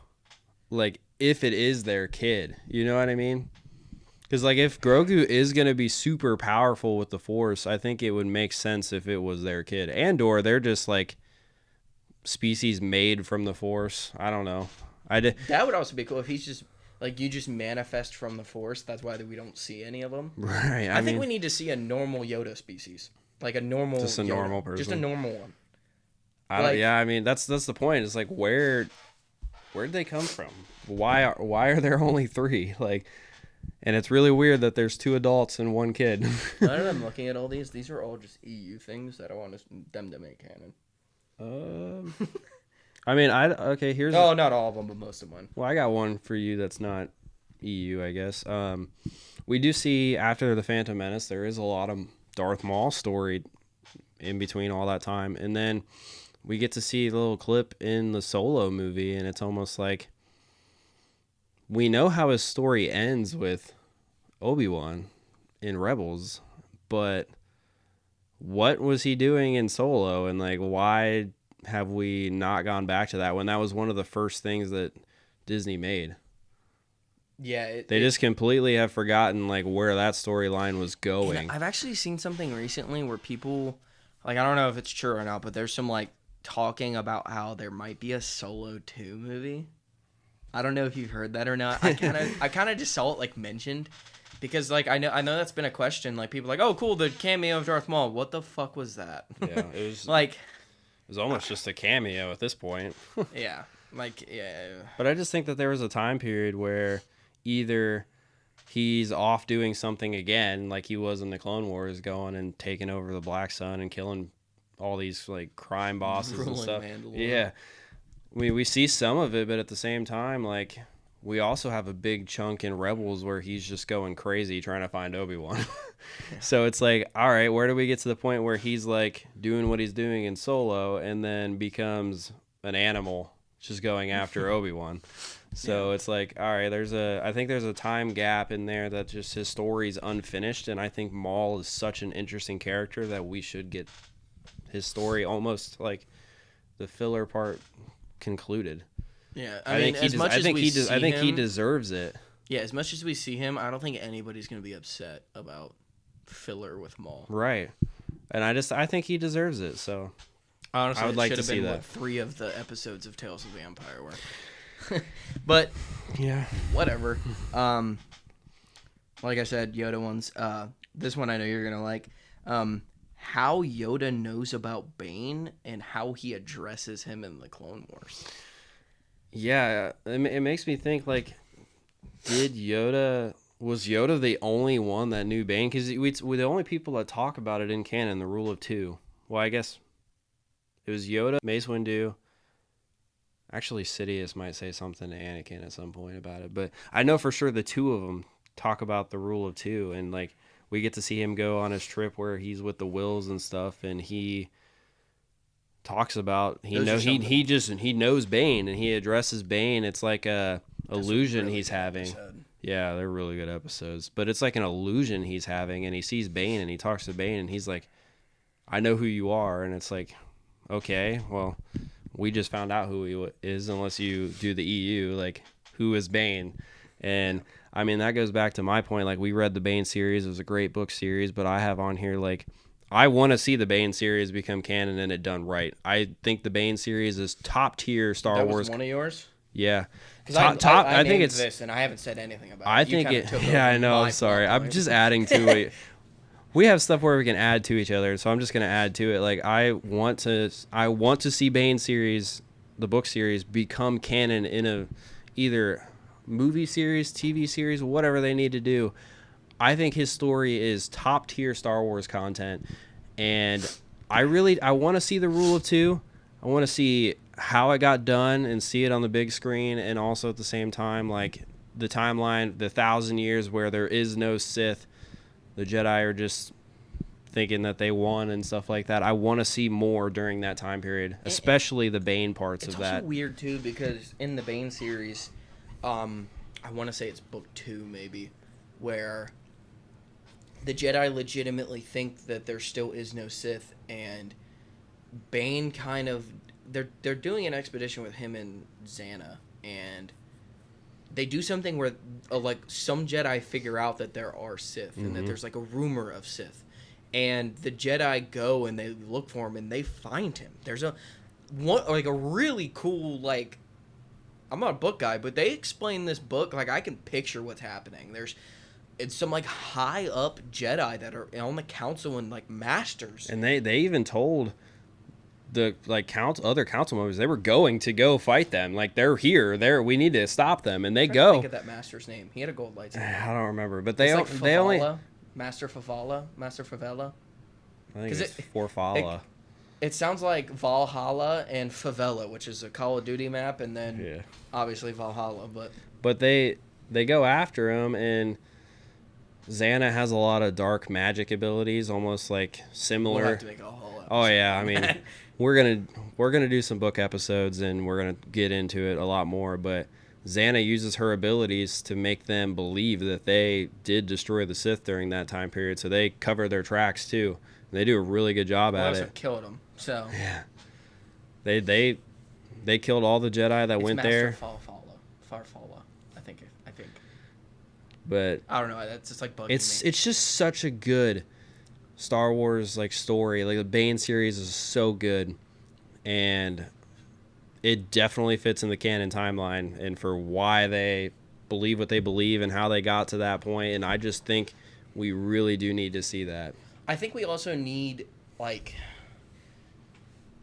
like if it is their kid. You know what I mean? Because like if Grogu is going to be super powerful with the Force, I think it would make sense if it was their kid. Or they're just like species made from the Force. I don't know. That would also be cool if he's just like you just manifest from the Force. That's why we don't see any of them. Right. I think we need to see a normal Yoda species, like a normal, just a Yoda, normal person, just a normal one. Yeah, I mean that's the point. It's like where'd they come from? Why are there only 3? Like, and it's really weird that there's 2 adults and 1 kid. Now that I'm looking at all these are all just EU things that I want them to make canon. I mean, here's not all of them, but most of them. Well, I got one for you that's not EU, I guess. We do see after the Phantom Menace, there is a lot of Darth Maul story in between all that time, and then we get to see a little clip in the Solo movie, and it's almost like we know how his story ends with Obi-Wan in Rebels, but what was he doing in Solo, and like why have we not gone back to that when that was one of the first things that Disney made? Yeah, they just completely have forgotten like where that storyline was going. I've actually seen something recently where people, like, I don't know if it's true or not, but there's some like talking about how there might be a Solo 2 movie. I don't know if you've heard that or not. I kind of just saw it like mentioned because like I know that's been a question. Like people are like, oh cool, the cameo of Darth Maul. What the fuck was that? Yeah, it was like it was almost just a cameo at this point. Yeah. But I just think that there was a time period where either he's off doing something again, like he was in the Clone Wars, going and taking over the Black Sun and killing all these like crime bosses and stuff. Mandalore. Yeah. I mean, we see some of it, but at the same time, like, we also have a big chunk in Rebels where he's just going crazy trying to find Obi-Wan. So it's like, all right, where do we get to the point where he's like doing what he's doing in Solo and then becomes an animal just going after Obi-Wan? So it's like, all right, I think there's a time gap in there that just his story's unfinished, and I think Maul is such an interesting character that we should get his story almost like the filler part concluded. Yeah, I mean, as much as we see I think he him, deserves it. yeah, as much as we see him, I don't think anybody's gonna be upset about filler with Maul. Right. And I think he deserves it. So Honestly, I would like should to have see been that. what 3 of the episodes of Tales of the Empire were. But yeah, whatever. Like I said, Yoda ones. This one I know you're gonna like. How Yoda knows about Bane and how he addresses him in the Clone Wars. Yeah, it makes me think, like, was Yoda the only one that knew Bane? Because we're the only people that talk about it in canon, the rule of 2. Well, I guess it was Yoda, Mace Windu. Actually, Sidious might say something to Anakin at some point about it, but I know for sure the 2 of them talk about the rule of 2, and like we get to see him go on his trip where he's with the Wills and stuff, and he talks about he knows Bane and he addresses Bane. It's like a illusion really he's good having. episode. Yeah, they're really good episodes, but it's like an illusion he's having, and he sees Bane and he talks to Bane and he's like, "I know who you are," and it's like, okay, well, we just found out who he is, unless you do the EU, like, who is Bane? And I mean, that goes back to my point. Like, we read the Bane series; it was a great book series, but I have on here like, I want to see the Bane series become canon and it done right. I think the Bane series is top tier Star That Wars. was one of yours? Yeah. Because I think it's this, and I haven't said anything about it. I You think kinda it. took Yeah, over I know. my I'm sorry. plot I'm point. just adding to it. We have stuff where we can add to each other, so I'm just gonna add to it. Like, I want to see Bane series, the book series, become canon in a either movie series, TV series, whatever they need to do. I think his story is top tier Star Wars content, and I want to see the rule of 2. I want to see how it got done and see it on the big screen, and also at the same time, like, the timeline, the 1,000 years where there is no Sith, the Jedi are just thinking that they won and stuff like that. I want to see more during that time period, especially the Bane parts of that. It's also weird too, because in the Bane series, I want to say it's book 2 maybe, where the Jedi legitimately think that there still is no Sith, and Bane kind of they're doing an expedition with him and Xana, and they do something where like some Jedi figure out that there are Sith and that there's like a rumor of Sith, and the Jedi go and they look for him and they find him. There's a really cool, like, I'm not a book guy, but they explain this book, like, I can picture what's happening. It's some like high up Jedi that are on the council and like masters. And they even told the other council members they were going to go fight them. Like, they're here. We need to stop them, and they I go. think of that master's name. He had a gold lightsaber. I don't remember, but It's they like they only. I Master Favela. think 'Cause it's it- Forfalla. It sounds like Valhalla and Favela, which is a Call of Duty map, and then Yeah. obviously Valhalla. But they go after him, and Xana has a lot of dark magic abilities, almost like similar. We'll have to make a whole episode. Oh yeah, I mean, we're gonna do some book episodes, and we're gonna get into it a lot more. But Xana uses her abilities to make them believe that they did destroy the Sith during that time period, so they cover their tracks too. And they do a really good job Well, at also it. killed him. So Yeah, they killed all the Jedi that it's went Master there. Farfalla. I think. But I don't know. That's just like bugging it's me. just such a good Star Wars like story. Like, the Bane series is so good, and it definitely fits in the canon timeline and for why they believe what they believe and how they got to that point. And I just think we really do need to see that. I think we also need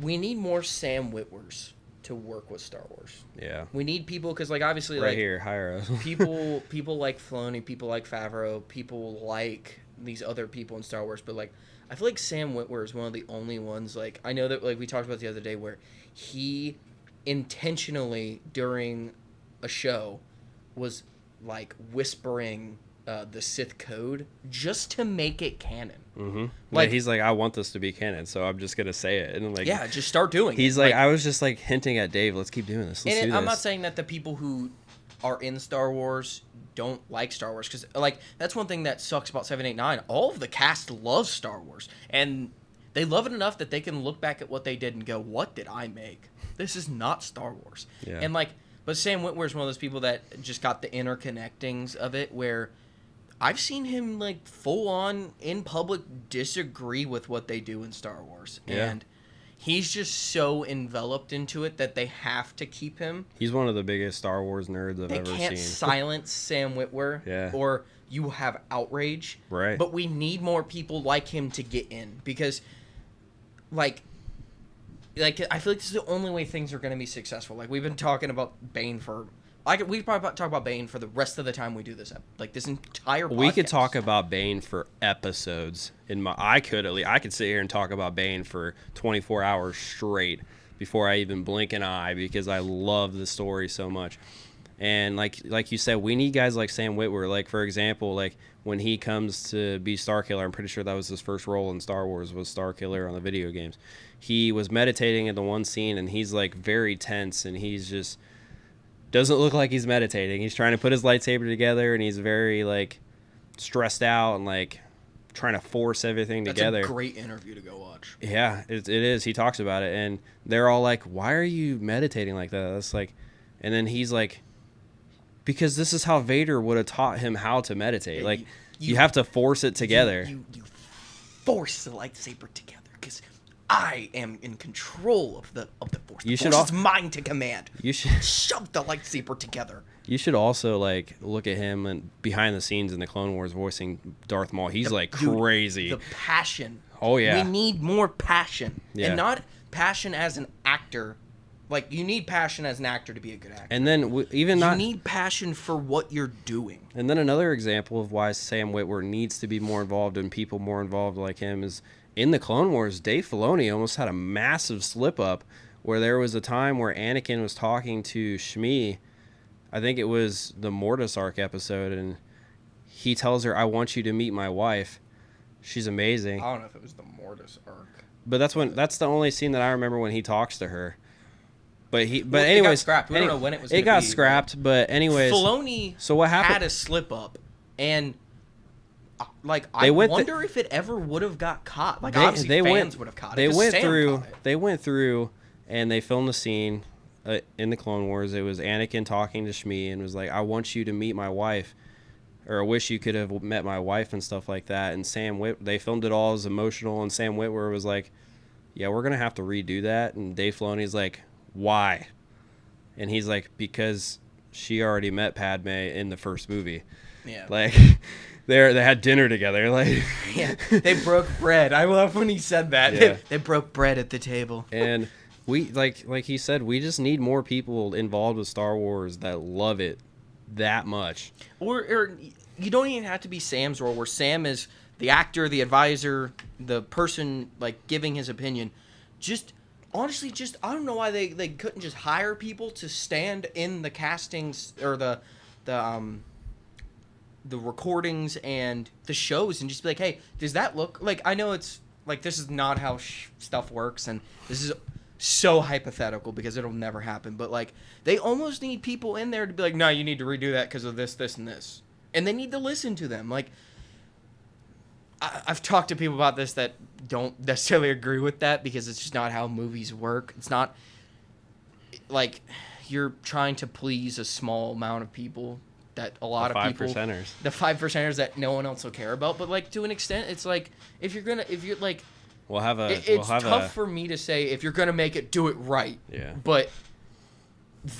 we need more Sam Witwers to work with Star Wars. Yeah. We need people because, like, obviously, Right like, here, hire us. people like Filoni, people like Favreau, people like these other people in Star Wars, but like I feel like Sam Witwer is one of the only ones. Like, I know that, like, we talked about the other day where he intentionally during a show was like whispering the Sith code just to make it canon. Mm-hmm. Like, he's like, I want this to be canon, so I'm just gonna say it. And like, yeah, just start doing it. He's like, I was just like hinting at Dave, let's keep doing this. Let's do this. I'm not saying that the people who are in Star Wars don't like Star Wars, because like that's one thing that sucks about 789. All of the cast loves Star Wars, and they love it enough that they can look back at what they did and go, "What did I make? This is not Star Wars." Yeah. And like, but Sam Witwer's one of those people that just got the interconnectings of it, where I've seen him like full on in public disagree with what they do in Star Wars, Yeah. and he's just so enveloped into it that they have to keep him. He's one of the biggest Star Wars nerds I've They ever can't seen. silence Sam Witwer, Yeah. or you have outrage. Right. But we need more people like him to get in, because, like I feel like this is the only way things are going to be successful. Like, we've been talking about Bane for... we probably talk about Bane for the rest of the time we do this. Like, this entire podcast. We could talk about Bane for episodes. I could sit here and talk about Bane for 24 hours straight before I even blink an eye, because I love the story so much. And like you said, we need guys like Sam Witwer. Like, for example, like when he comes to be Starkiller, I'm pretty sure that was his first role in Star Wars, was Starkiller on the video games. He was meditating in the one scene, and he's like very tense, and he's just doesn't look like he's meditating. He's trying to put his lightsaber together, and he's very like stressed out and like trying to force everything together. That's a great interview to go watch. Yeah, it is. He talks about it, and they're all like, "Why are you meditating like that?" That's like, and then he's like, "Because this is how Vader would have taught him how to meditate. Yeah, like, you have to force it together. You force the lightsaber together, because I am in control of the Force. The Force is mine to command. You should shove the lightsaber together." You should also like look at him and behind the scenes in the Clone Wars voicing Darth Maul. He's crazy. The passion. Oh yeah. We need more passion, Yeah. and not passion as an actor. Like, you need passion as an actor to be a good actor. And then you need passion for what you're doing. And then another example of why Sam Witwer needs to be more involved and people more involved like him is in the Clone Wars. Dave Filoni almost had a massive slip up where there was a time where Anakin was talking to Shmi. I think it was the Mortis arc episode, and he tells her, "I want you to meet my wife. She's amazing." I don't know if it was the Mortis arc. But that's the only scene that I remember when he talks to her. But anyways, it got scrapped. We don't know when it was. It got scrapped, but anyways. Filoni. So what happened? Had a slip up, and I wonder if it ever would have got caught. Like, obviously fans would have caught it. They went through, and they filmed the scene in the Clone Wars. It was Anakin talking to Shmi and was like, "I want you to meet my wife," or "I wish you could have met my wife," and stuff like that. And they filmed it all as emotional, and Sam Witwer was like, "Yeah, we're gonna have to redo that." And Dave Filoni's like, "Why?" And he's like, "Because she already met Padme in the first movie." Yeah. Like, they had dinner together. Like, yeah, they broke bread. I love when he said that. Yeah. They broke bread at the table. And we like he said, we just need more people involved with Star Wars that love it that much. Or you don't even have to be Sam's role, where Sam is the actor, the advisor, the person like giving his opinion. Honestly, I don't know why they couldn't just hire people to stand in the castings or the recordings and the shows and just be like, "Hey, does that look like?" I know it's like, this is not how stuff works, and this is so hypothetical because it'll never happen. But like, they almost need people in there to be like, "No, you need to redo that because of this, this, and this," and they need to listen to them. Like, I've talked to people about this that don't necessarily agree with that, because it's just not how movies work. It's not like you're trying to please a small amount of people that a lot of people, the 5%ers that no one else will care about. But like, to an extent, it's like, if you're like, it's tough for me to say, if you're gonna make it, do it right. Yeah. But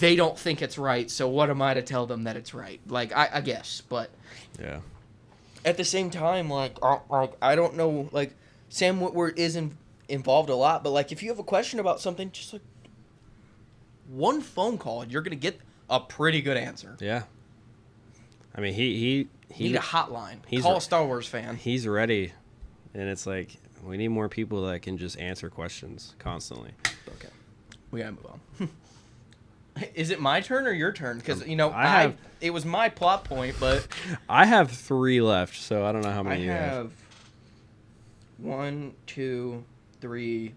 they don't think it's right, so what am I to tell them that it's right? Like, I guess, but yeah. At the same time, like I don't know, like, Sam Witwer is involved a lot, but like, if you have a question about something, just like one phone call, and you're gonna get a pretty good answer. Yeah. I mean, he need a hotline. Call a Star Wars fan. He's ready, and it's like, we need more people that can just answer questions constantly. Okay, we gotta move on. Is it my turn or your turn? Because it was my plot point, but I have 3 left, so I don't know how I many you have. have 1, 2, 3,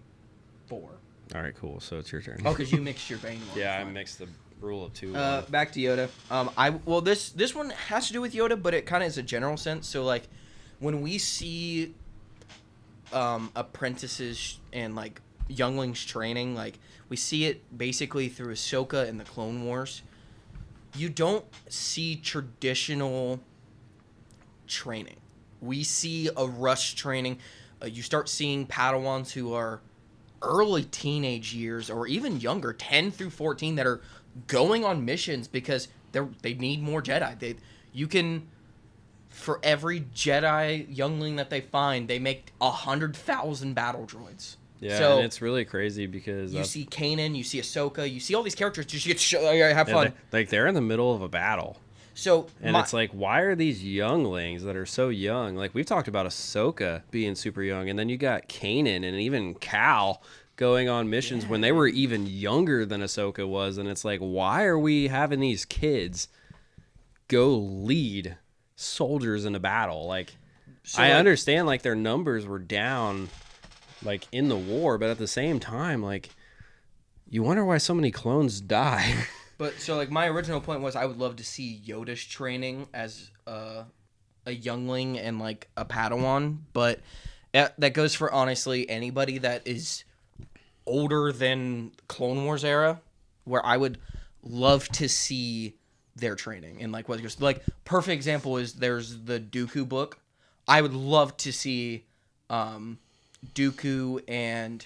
4. All right, cool. So it's your turn. Oh, because you mixed your Bane one. Yeah, I mixed the rule of 2. Back to Yoda. This one has to do with Yoda, but it kind of is a general sense. So like, when we see apprentices and like younglings training, like we see it basically through Ahsoka and the Clone Wars. You don't see traditional training. We see a rush training. You start seeing Padawans who are early teenage years or even younger, 10 through 14, that are going on missions because they need more Jedi. You can, for every Jedi youngling that they find, they make 100,000 battle droids. Yeah, so and it's really crazy because you see Kanan, you see Ahsoka, you see all these characters just get have fun. They're in the middle of a battle. So it's like, why are these younglings that are so young? Like, we've talked about Ahsoka being super young, and then you got Kanan and even Cal going on missions when they were even younger than Ahsoka was, and it's like, why are we having these kids go lead soldiers in a battle? Like, I understand, like, their numbers were down, like, in the war, but at the same time, like, you wonder why so many clones die. But so like my original point was I would love to see Yoda's training as a youngling and like a Padawan, but that goes for honestly anybody that is older than Clone Wars era, where I would love to see their training and like what goes. Like perfect example is there's the Dooku book. I would love to see Dooku and.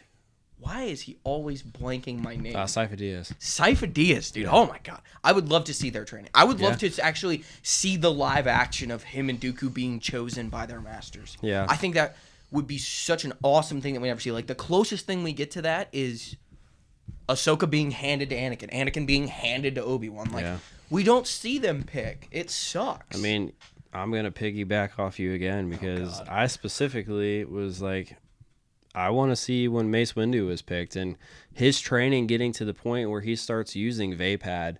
Why is he always blanking my name? Sci-Fi Diaz. Sci-Fi Diaz, dude. Yeah. Oh my god. I would love to see their training. I would love to actually see the live action of him and Dooku being chosen by their masters. Yeah. I think that would be such an awesome thing that we never see. Like the closest thing we get to that is Ahsoka being handed to Anakin, Anakin being handed to Obi-Wan. Like we don't see them pick. It sucks. I mean, I'm gonna piggyback off you again because I specifically was like, I want to see when Mace Windu was picked and his training getting to the point where he starts using Vapad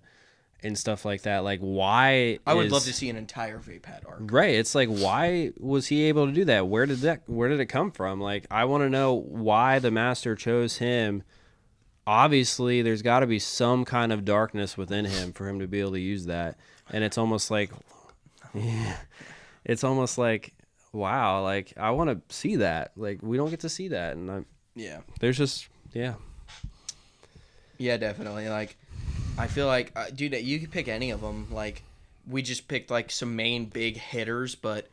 and stuff like that. Like, why? I would love to see an entire Vapad arc. Right. It's like, why was he able to do that? Where did it come from? Like, I want to know why the master chose him. Obviously, there's got to be some kind of darkness within him for him to be able to use that. And it's almost like, wow, like I want to see that. Like we don't get to see that, and there's just yeah, definitely. Like I feel like, dude, you could pick any of them. Like we just picked like some main big hitters, but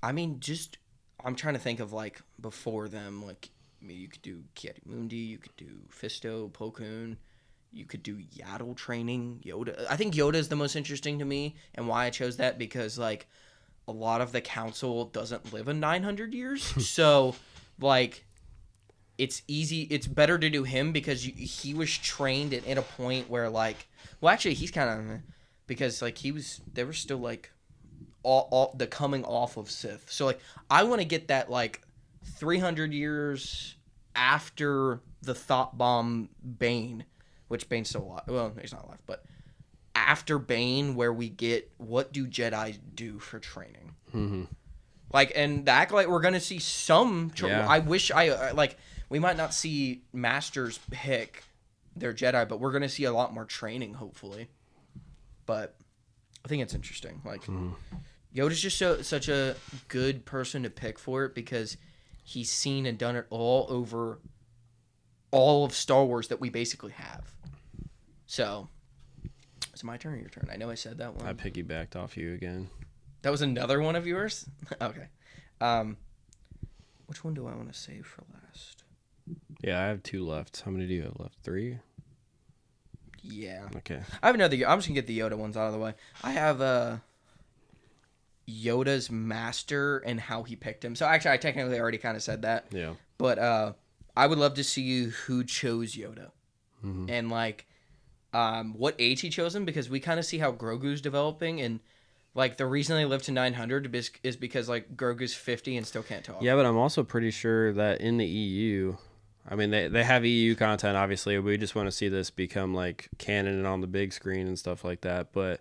I mean, just I'm trying to think of like before them. Like I mean, you could do Ki-Adi-Mundi, you could do Fisto, Plo Koon, you could do Yaddle training, Yoda. I think Yoda is the most interesting to me, and why I chose that because like. A lot of the council doesn't live in 900 years. So, like, it's easy. It's better to do him because he was trained at a point where, like, well, actually, he's kind of, because, like, they were still, like, all the coming off of Sith. So, like, I want to get that, like, 300 years after the Thought Bomb Bane, which Bane's still alive. Well, he's not alive, but. After Bane, where we get what do Jedi do for training, like, and the Acolyte, we're gonna see some. I wish we might not see masters pick their Jedi, but we're gonna see a lot more training, hopefully. But I think it's interesting. Like, Yoda's just such a good person to pick for it because he's seen and done it all over all of Star Wars that we basically have. So. Is it my turn or your turn? I know I said that one. I piggybacked off you again. That was another one of yours? Okay. Which one do I want to save for last? Yeah, I have 2 left. How many do you have left? 3? Yeah. Okay. I have another. I'm just going to get the Yoda ones out of the way. I have Yoda's master and how he picked him. So actually, I technically already kind of said that. Yeah. But I would love to see who chose Yoda. And like... what age he chose him, because we kind of see how Grogu's developing, and like the reason they live to 900 is because like Grogu's 50 and still can't talk. Yeah, but I'm also pretty sure that in the EU, I mean, they have EU content, obviously. We just want to see this become like canon and on the big screen and stuff like that. But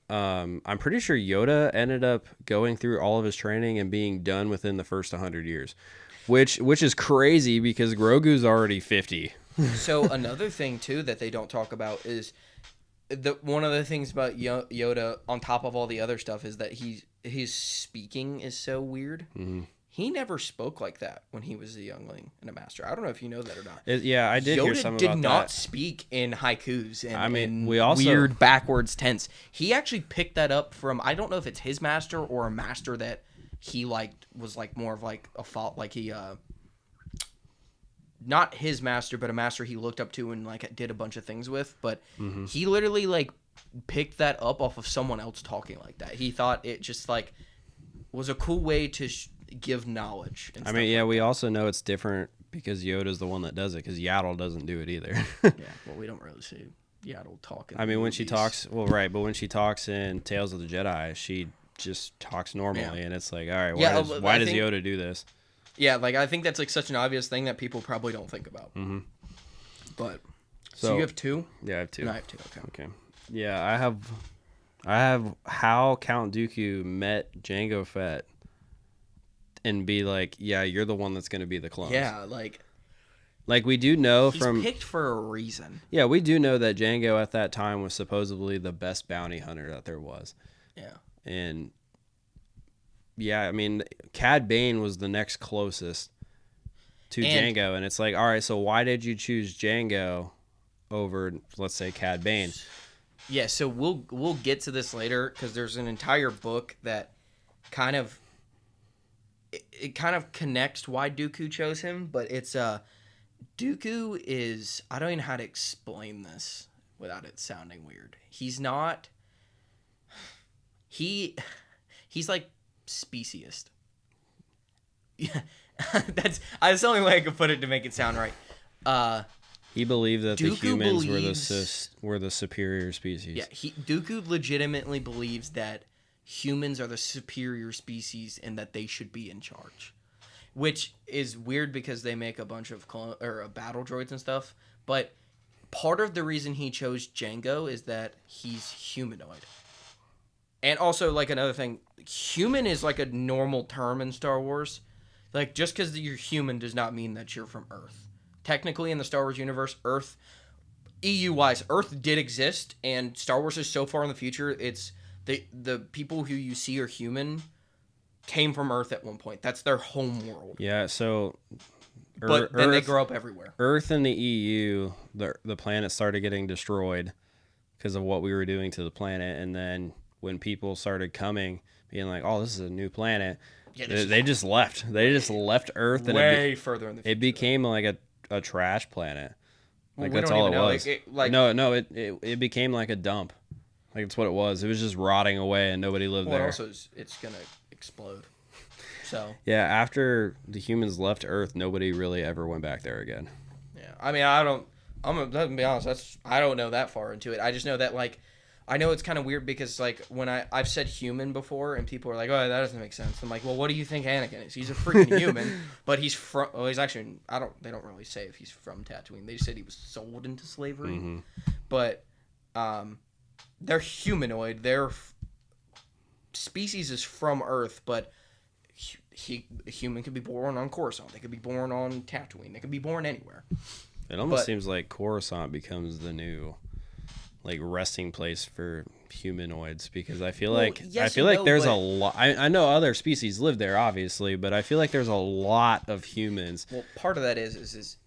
I'm pretty sure Yoda ended up going through all of his training and being done within the first 100 years, which is crazy because Grogu's already 50. So another thing too that they don't talk about is one of the things about Yoda, on top of all the other stuff, is that his speaking is so weird. Mm-hmm. He never spoke like that when he was a youngling and a master. I don't know if you know that or not. Yeah, I did hear some about that. Yoda did not speak in haikus and we also weird backwards tense. He actually picked that up from, I don't know if it's his master or a master that he liked, was like more of like a fault, like he not his master, but a master he looked up to and like did a bunch of things with. But he literally like picked that up off of someone else talking like that. He thought it just like was a cool way to give knowledge. And I mean, yeah, like we that. also know it's different because Yoda's the one that does it, because Yaddle doesn't do it either. Yeah, well, we don't really see Yaddle talking. I mean, when she talks, well, right, but when she talks in Tales of the Jedi, she just talks normally, and it's like, all right, why does Yoda do this? Yeah, like I think that's like such an obvious thing that people probably don't think about. Mm-hmm. But so you have two? Yeah, I have two. No, I have two. Okay. Yeah, I have how Count Dooku met Jango Fett and be like, yeah, you're the one that's going to be the clone. Yeah, like we do know he's from picked for a reason. Yeah, we do know that Jango at that time was supposedly the best bounty hunter that there was. Yeah. And yeah, I mean, Cad Bane was the next closest to Jango, and it's like, all right, so why did you choose Jango over, let's say, Cad Bane? Yeah, so we'll get to this later because there's an entire book that kind of it kind of connects why Dooku chose him, but it's Dooku is, I don't even know how to explain this without it sounding weird. He's like speciest. Yeah, that's the only way I could put it to make it sound right. He believed that Dooku the humans were the superior species. Yeah, Dooku legitimately believes that humans are the superior species and that they should be in charge. Which is weird because they make a bunch of battle droids and stuff. But part of the reason he chose Jango is that he's humanoid. And also, like, another thing, human is like a normal term in Star Wars. Like, just because you're human does not mean that you're from Earth. Technically, in the Star Wars universe, Earth, EU-wise, Earth did exist, and Star Wars is so far in the future, it's the people who you see are human came from Earth at one point. That's their home world. Yeah, so... But then they grow up everywhere. Earth and the EU, the planet started getting destroyed because of what we were doing to the planet, and then when people started coming, being like, oh, this is a new planet, they just left. They just left Earth. And way further in the future. It became like a trash planet. Like, that's all it was. It became like a dump. Like, that's what it was. It was just rotting away and nobody lived there. Also, it's going to explode. So yeah, after the humans left Earth, nobody really ever went back there again. Yeah, I mean, I'm gonna be honest. I don't know that far into it. I just know that, like, I know it's kind of weird because, like, when I've said human before and people are like, oh, that doesn't make sense. I'm like, well, what do you think Anakin is? He's a freaking human, but he's from. Well, he's actually. They don't really say if he's from Tatooine. They just said he was sold into slavery, but they're humanoid. Their species is from Earth, but. A human could be born on Coruscant. They could be born on Tatooine. They could be born anywhere. It almost seems like Coruscant becomes the new, like, resting place for humanoids, because I feel like there's a lot. I know other species live there, obviously, but I feel like there's a lot of humans. Well, part of that is it's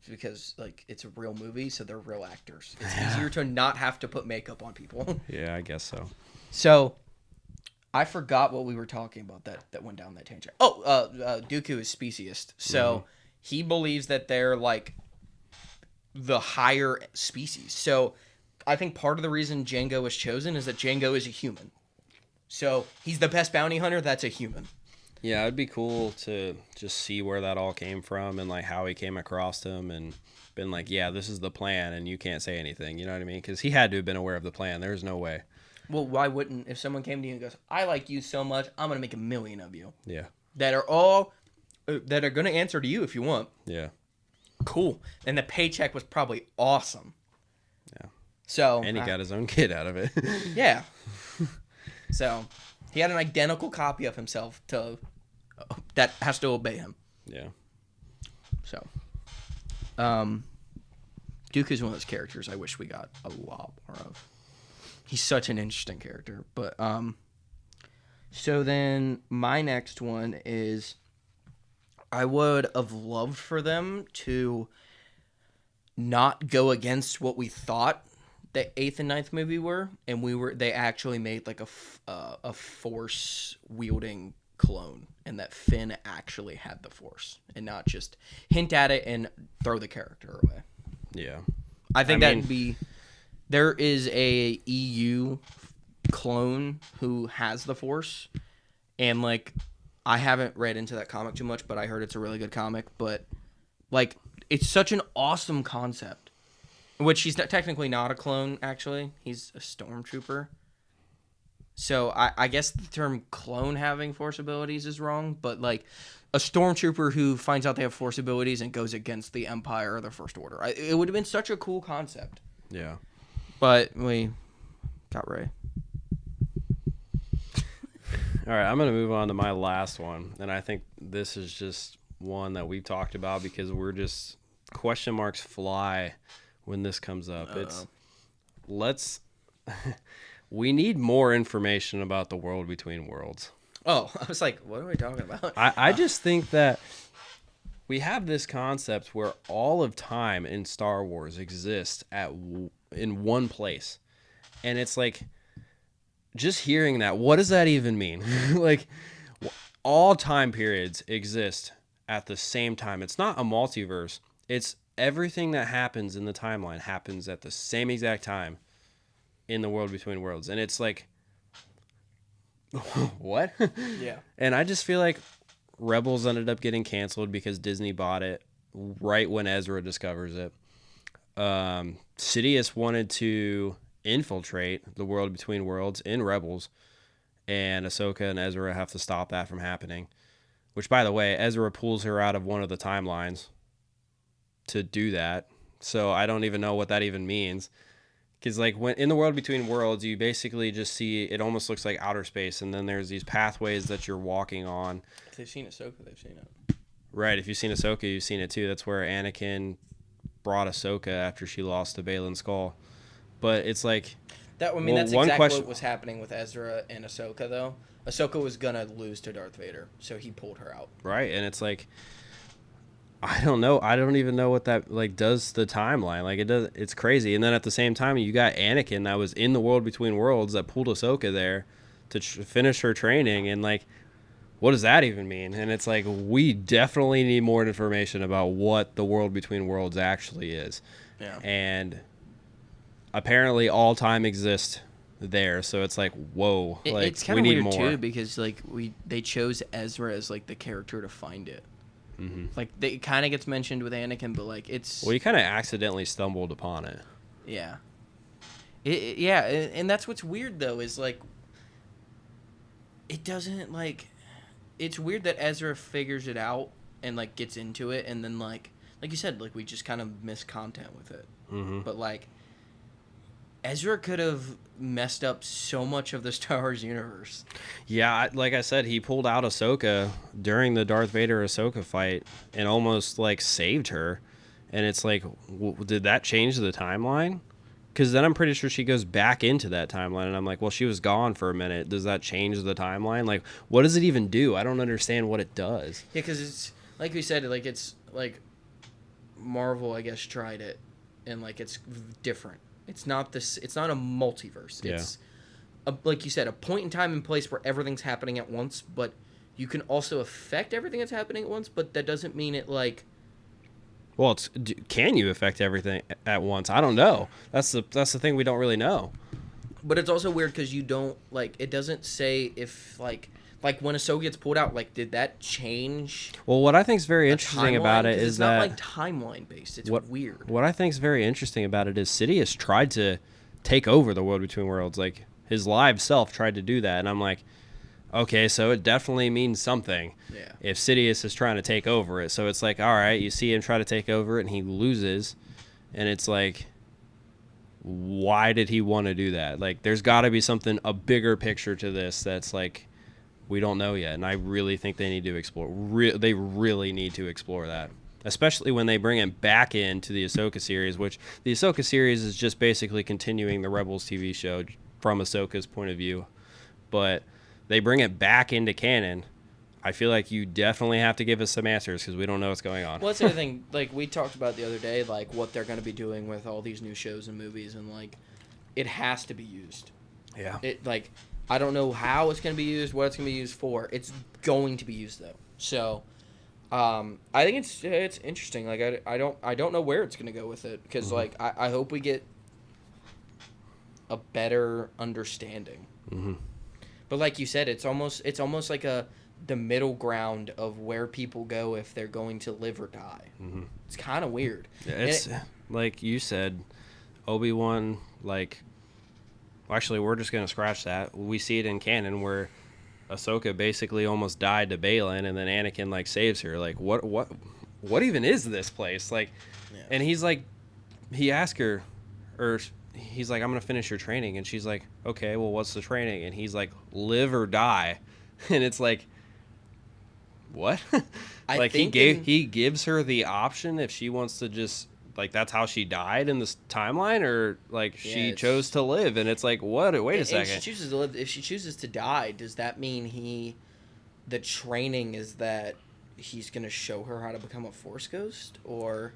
because, like, it's a real movie, so they're real actors. It's easier to not have to put makeup on people. Yeah, I guess so. So. I forgot what we were talking about that went down that tangent. Dooku is speciest. So he believes that they're, like, the higher species. So I think part of the reason Jango was chosen is that Jango is a human. So he's the best bounty hunter that's a human. Yeah, it'd be cool to just see where that all came from and, like, how he came across him and been like, yeah, this is the plan and you can't say anything. You know what I mean? Because he had to have been aware of the plan. There's no way. Well, why wouldn't, if someone came to you and goes, I like you so much, I'm going to make 1 million of you. Yeah. That are all that are going to answer to you if you want. Yeah. Cool. And the paycheck was probably awesome. Yeah. So And he got his own kid out of it. yeah. So he had an identical copy of himself that has to obey him. Yeah. So, Duke is one of those characters I wish we got a lot more of. He's such an interesting character. But so then my next one is I would have loved for them to not go against what we thought the 8th and 9th movie were, and they actually made like a force wielding clone, and that Finn actually had the force and not just hint at it and throw the character away. Yeah. I think that'd be. There is a EU clone who has the force, and like I haven't read into that comic too much, but I heard it's a really good comic. But like it's such an awesome concept. Which he's technically not a clone, actually. He's a stormtrooper. So I guess the term clone having force abilities is wrong, but like a stormtrooper who finds out they have force abilities and goes against the Empire or the First Order. It would have been such a cool concept. Yeah. But we got Rey. All right, I'm going to move on to my last one. And I think this is just one that we've talked about because we're just question marks fly when this comes up. We need more information about the world between worlds. Oh, I was like, what are we talking about? I just think that we have this concept where all of time in Star Wars exists in one place. And it's like, just hearing that, what does that even mean? Like, all time periods exist at the same time. It's not a multiverse. It's everything that happens in the timeline happens at the same exact time in the world between worlds. And it's like, what? Yeah. And I just feel like Rebels ended up getting canceled because Disney bought it right when Ezra discovers it. Sidious wanted to infiltrate the world between worlds in Rebels, and Ahsoka and Ezra have to stop that from happening. Which, by the way, Ezra pulls her out of one of the timelines to do that. So I don't even know what that even means. Because like when in the world between worlds, you basically just see it almost looks like outer space, and then there's these pathways that you're walking on. If they've seen Ahsoka, they've seen it. Right. If you've seen Ahsoka, you've seen it too. That's where Anakin brought Ahsoka after she lost to Balin's Skull. But it's like that's exactly what was happening with Ezra and Ahsoka, though. Ahsoka was gonna lose to Darth Vader, so he pulled her out. Right, and it's like, I don't know. I don't even know what that like does to the timeline. Like it does. It's crazy. And then at the same time, you got Anakin that was in the world between worlds that pulled Ahsoka there to finish her training, and like, what does that even mean? And it's like we definitely need more information about what the world between worlds actually is. Yeah. And apparently, all time exists there, so it's like whoa. Like it's kind of weird too because like they chose Ezra as like the character to find it. Mm-hmm. Like it kind of gets mentioned with Anakin, but like it's he kind of accidentally stumbled upon it. Yeah. Yeah, and that's what's weird though is like it doesn't like it's weird that Ezra figures it out and like gets into it, and then like you said, like we just kind of miss content with it. Mm-hmm. But like Ezra could have messed up so much of the Star Wars universe. Yeah, like I said, he pulled out Ahsoka during the Darth Vader Ahsoka fight and almost like saved her. And it's like, did that change the timeline? Because then I'm pretty sure she goes back into that timeline, and I'm like, well, she was gone for a minute. Does that change the timeline? Like, what does it even do? I don't understand what it does. Yeah, because it's like we said, like it's like Marvel, I guess, tried it, and like it's different. It's not this. It's not a multiverse. Yeah. It's like you said, a point in time and place where everything's happening at once. But you can also affect everything that's happening at once. But that doesn't mean it like. Well, can you affect everything at once? I don't know. That's the thing we don't really know. But it's also weird because you don't like. It doesn't say if like when Ahsoka gets pulled out. Like, did that change? Well, what I think is very interesting about it is that it's not like timeline based. It's weird. What I think is very interesting about it is Sidious tried to take over the world between worlds. Like his live self tried to do that, and I'm like, okay, so it definitely means something. Yeah. If Sidious is trying to take over it. So it's like, all right, you see him try to take over it and he loses. And it's like, why did he want to do that? Like, there's got to be something, a bigger picture to this that's like, we don't know yet. And I really think they need to explore. They really need to explore that. Especially when they bring him back into the Ahsoka series, which the Ahsoka series is just basically continuing the Rebels TV show from Ahsoka's point of view. But they bring it back into canon. I feel like you definitely have to give us some answers because we don't know what's going on. Well, that's the other thing. Like, we talked about the other day, like, what they're going to be doing with all these new shows and movies, and, like, it has to be used. Yeah. It, like, I don't know how it's going to be used, what it's going to be used for. It's going to be used, though. So, I think it's interesting. Like, I don't know where it's going to go with it, because, like, I hope we get a better understanding. Mm-hmm. But like you said, it's almost like the middle ground of where people go if they're going to live or die. Mm-hmm. It's kind of weird. Yeah, it's like you said, Obi-Wan, like, well, actually, we're just going to scratch that. We see it in canon where Ahsoka basically almost died to Baylan, and then Anakin, like, saves her. Like, what even is this place? Like, Yeah. and he's like, he asked her, or he's like, I'm going to finish your training. And she's like, okay, well, what's the training? And he's like, live or die. And it's like, what? Like, he gives her the option if she wants to just, like, that's how she died in this timeline, or like she chose to live. And it's like, what? Wait a second. If she chooses to live, if she chooses to die, does that mean the training is that he's going to show her how to become a Force ghost? Or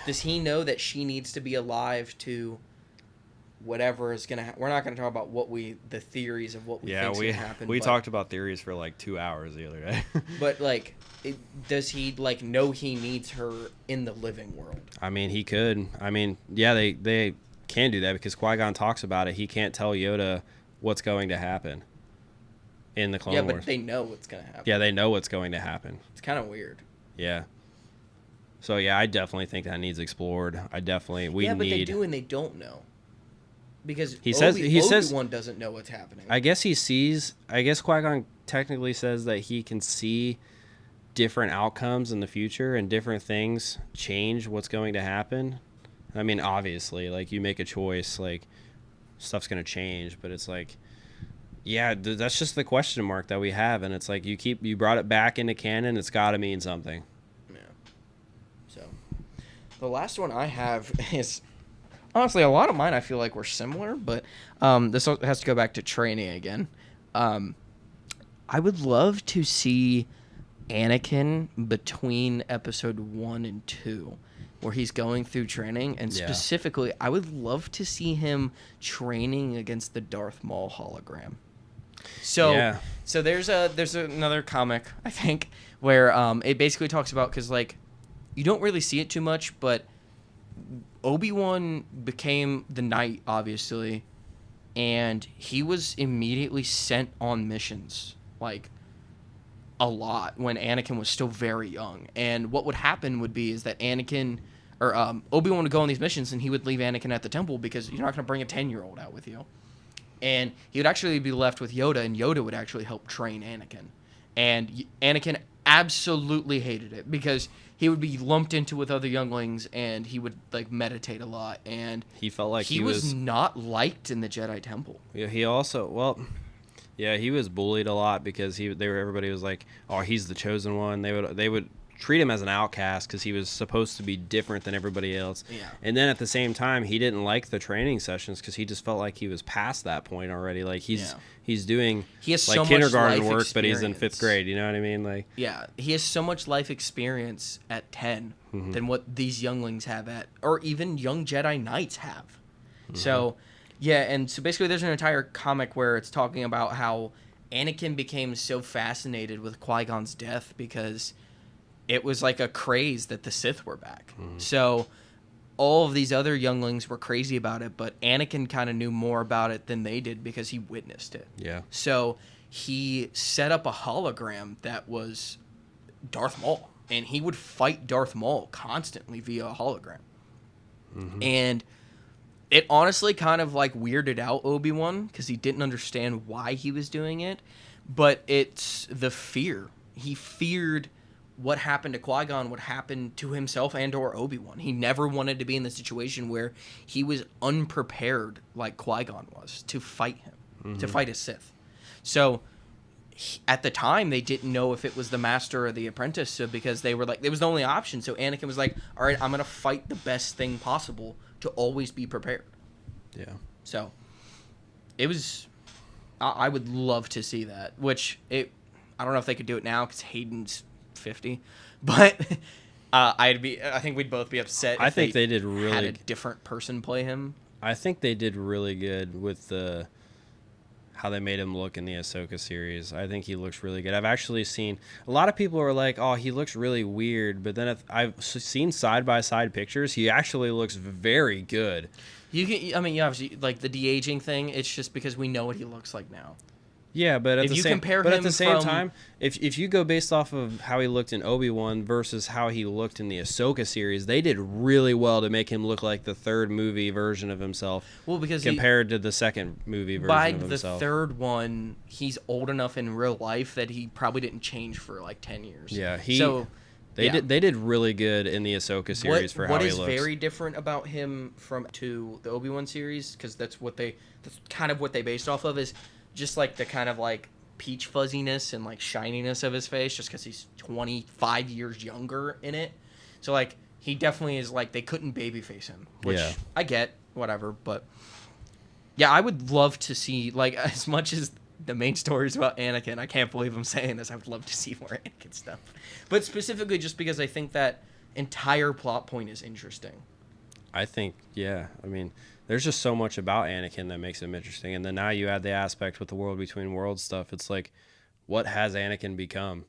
does he know that she needs to be alive to whatever is going to we're not going to talk about the theories of what we think is going to happen. We talked about theories for like 2 hours the other day. But, like, does he, like, know he needs her in the living world? I mean, he could. I mean, yeah, they can do that because Qui-Gon talks about it. He can't tell Yoda what's going to happen in the Clone Wars. Yeah, but they know what's going to happen. Yeah, they know what's going to happen. It's kind of weird. Yeah. So, yeah, I definitely think that needs explored. But they do and they don't know. Because Obi-Wan doesn't know what's happening. I guess Qui-Gon technically says that he can see different outcomes in the future and different things change what's going to happen. I mean, obviously, like, you make a choice, like, stuff's going to change, but it's like, yeah, that's just the question mark that we have. And it's like, you brought it back into canon. It's got to mean something. Yeah. So the last one I have is, honestly, a lot of mine I feel like were similar, but this has to go back to training again. I would love to see Anakin between episode 1 and 2, where he's going through training, and specifically, I would love to see him training against the Darth Maul hologram. So there's another comic, I think, where it basically talks about, because, like, you don't really see it too much, but Obi-Wan became the Knight, obviously, and he was immediately sent on missions, like, a lot, when Anakin was still very young. And what would happen is that Anakin, or Obi-Wan would go on these missions, and he would leave Anakin at the temple, because you're not going to bring a 10-year-old out with you. And he would actually be left with Yoda, and Yoda would actually help train Anakin. And Anakin absolutely hated it, because he would be lumped into with other younglings, and he would, like, meditate a lot, and he felt like he was not liked in the Jedi Temple. Yeah, he also, he was bullied a lot because everybody was like, oh, he's the chosen one. They would treat him as an outcast because he was supposed to be different than everybody else. Yeah. And then at the same time, he didn't like the training sessions because he just felt like he was past that point already. Like, he's doing, he has like, so much kindergarten life work, experience. but he's in 5th grade. You know what I mean? Like, yeah, he has so much life experience at 10 than what these younglings have or even young Jedi Knights have. So, yeah, and so basically there's an entire comic where it's talking about how Anakin became so fascinated with Qui-Gon's death because it was like a craze that the Sith were back. So all of these other younglings were crazy about it, but Anakin kind of knew more about it than they did because he witnessed it. Yeah. So he set up a hologram that was Darth Maul, and he would fight Darth Maul constantly via a hologram. And it honestly kind of, like, weirded out Obi-Wan because he didn't understand why he was doing it. but it's the fear. He feared what happened to Qui-Gon would happen to himself and or Obi-Wan. He never wanted to be in the situation where he was unprepared like Qui-Gon was to fight him, to fight a Sith. So at the time, they didn't know if it was the master or the apprentice, so because they were like, it was the only option. So Anakin was like, all right, I'm going to fight the best thing possible to always be prepared. Yeah. So it was, I would love to see that, I don't know if they could do it now because Hayden's 50, but I think we'd both be upset. I If think they did had really. a different person play him. I think they did really good with how they made him look in the Ahsoka series. I think he looks really good. I've actually seen a lot of people are like, "Oh, he looks really weird," but then I've seen side by side pictures. He actually looks very good. You obviously like the de-aging thing. It's just because we know what he looks like now. Yeah, but If you compare him at the same from- time, if you go based off of how he looked in Obi-Wan versus how he looked in the Ahsoka series, they did really well to make him look like the third movie version of himself. Well, because compared to the second movie version by of the himself. third one, he's old enough in real life that he probably didn't change for like 10 years. Yeah, They did really good in the Ahsoka series for how what he is looks. very different about him to the Obi-Wan series, because that's kind of what they based off of, is just like the kind of like peach fuzziness and like shininess of his face, just because he's 25 years younger in it. So like he definitely is like, they couldn't babyface him, which Yeah. I get, whatever. But yeah, I would love to see, like, as much as the main story is about Anakin, I can't believe I'm saying this, I would love to see more Anakin stuff. But specifically just because I think that entire plot point is interesting. I think, yeah. I mean, there's just so much about Anakin that makes him interesting. And then now you add the aspect with the World Between Worlds stuff. It's like, what has Anakin become?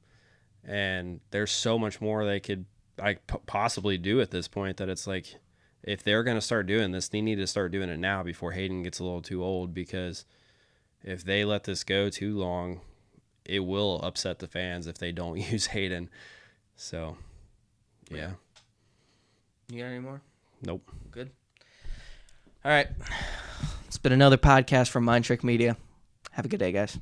And there's so much more they could possibly do at this point, that it's like, if they're going to start doing this, they need to start doing it now before Hayden gets a little too old, because if they let this go too long, it will upset the fans if they don't use Hayden. So, yeah. You got any more? Nope. Good. All right. It's been another podcast from Mind Trick Media. Have a good day, guys.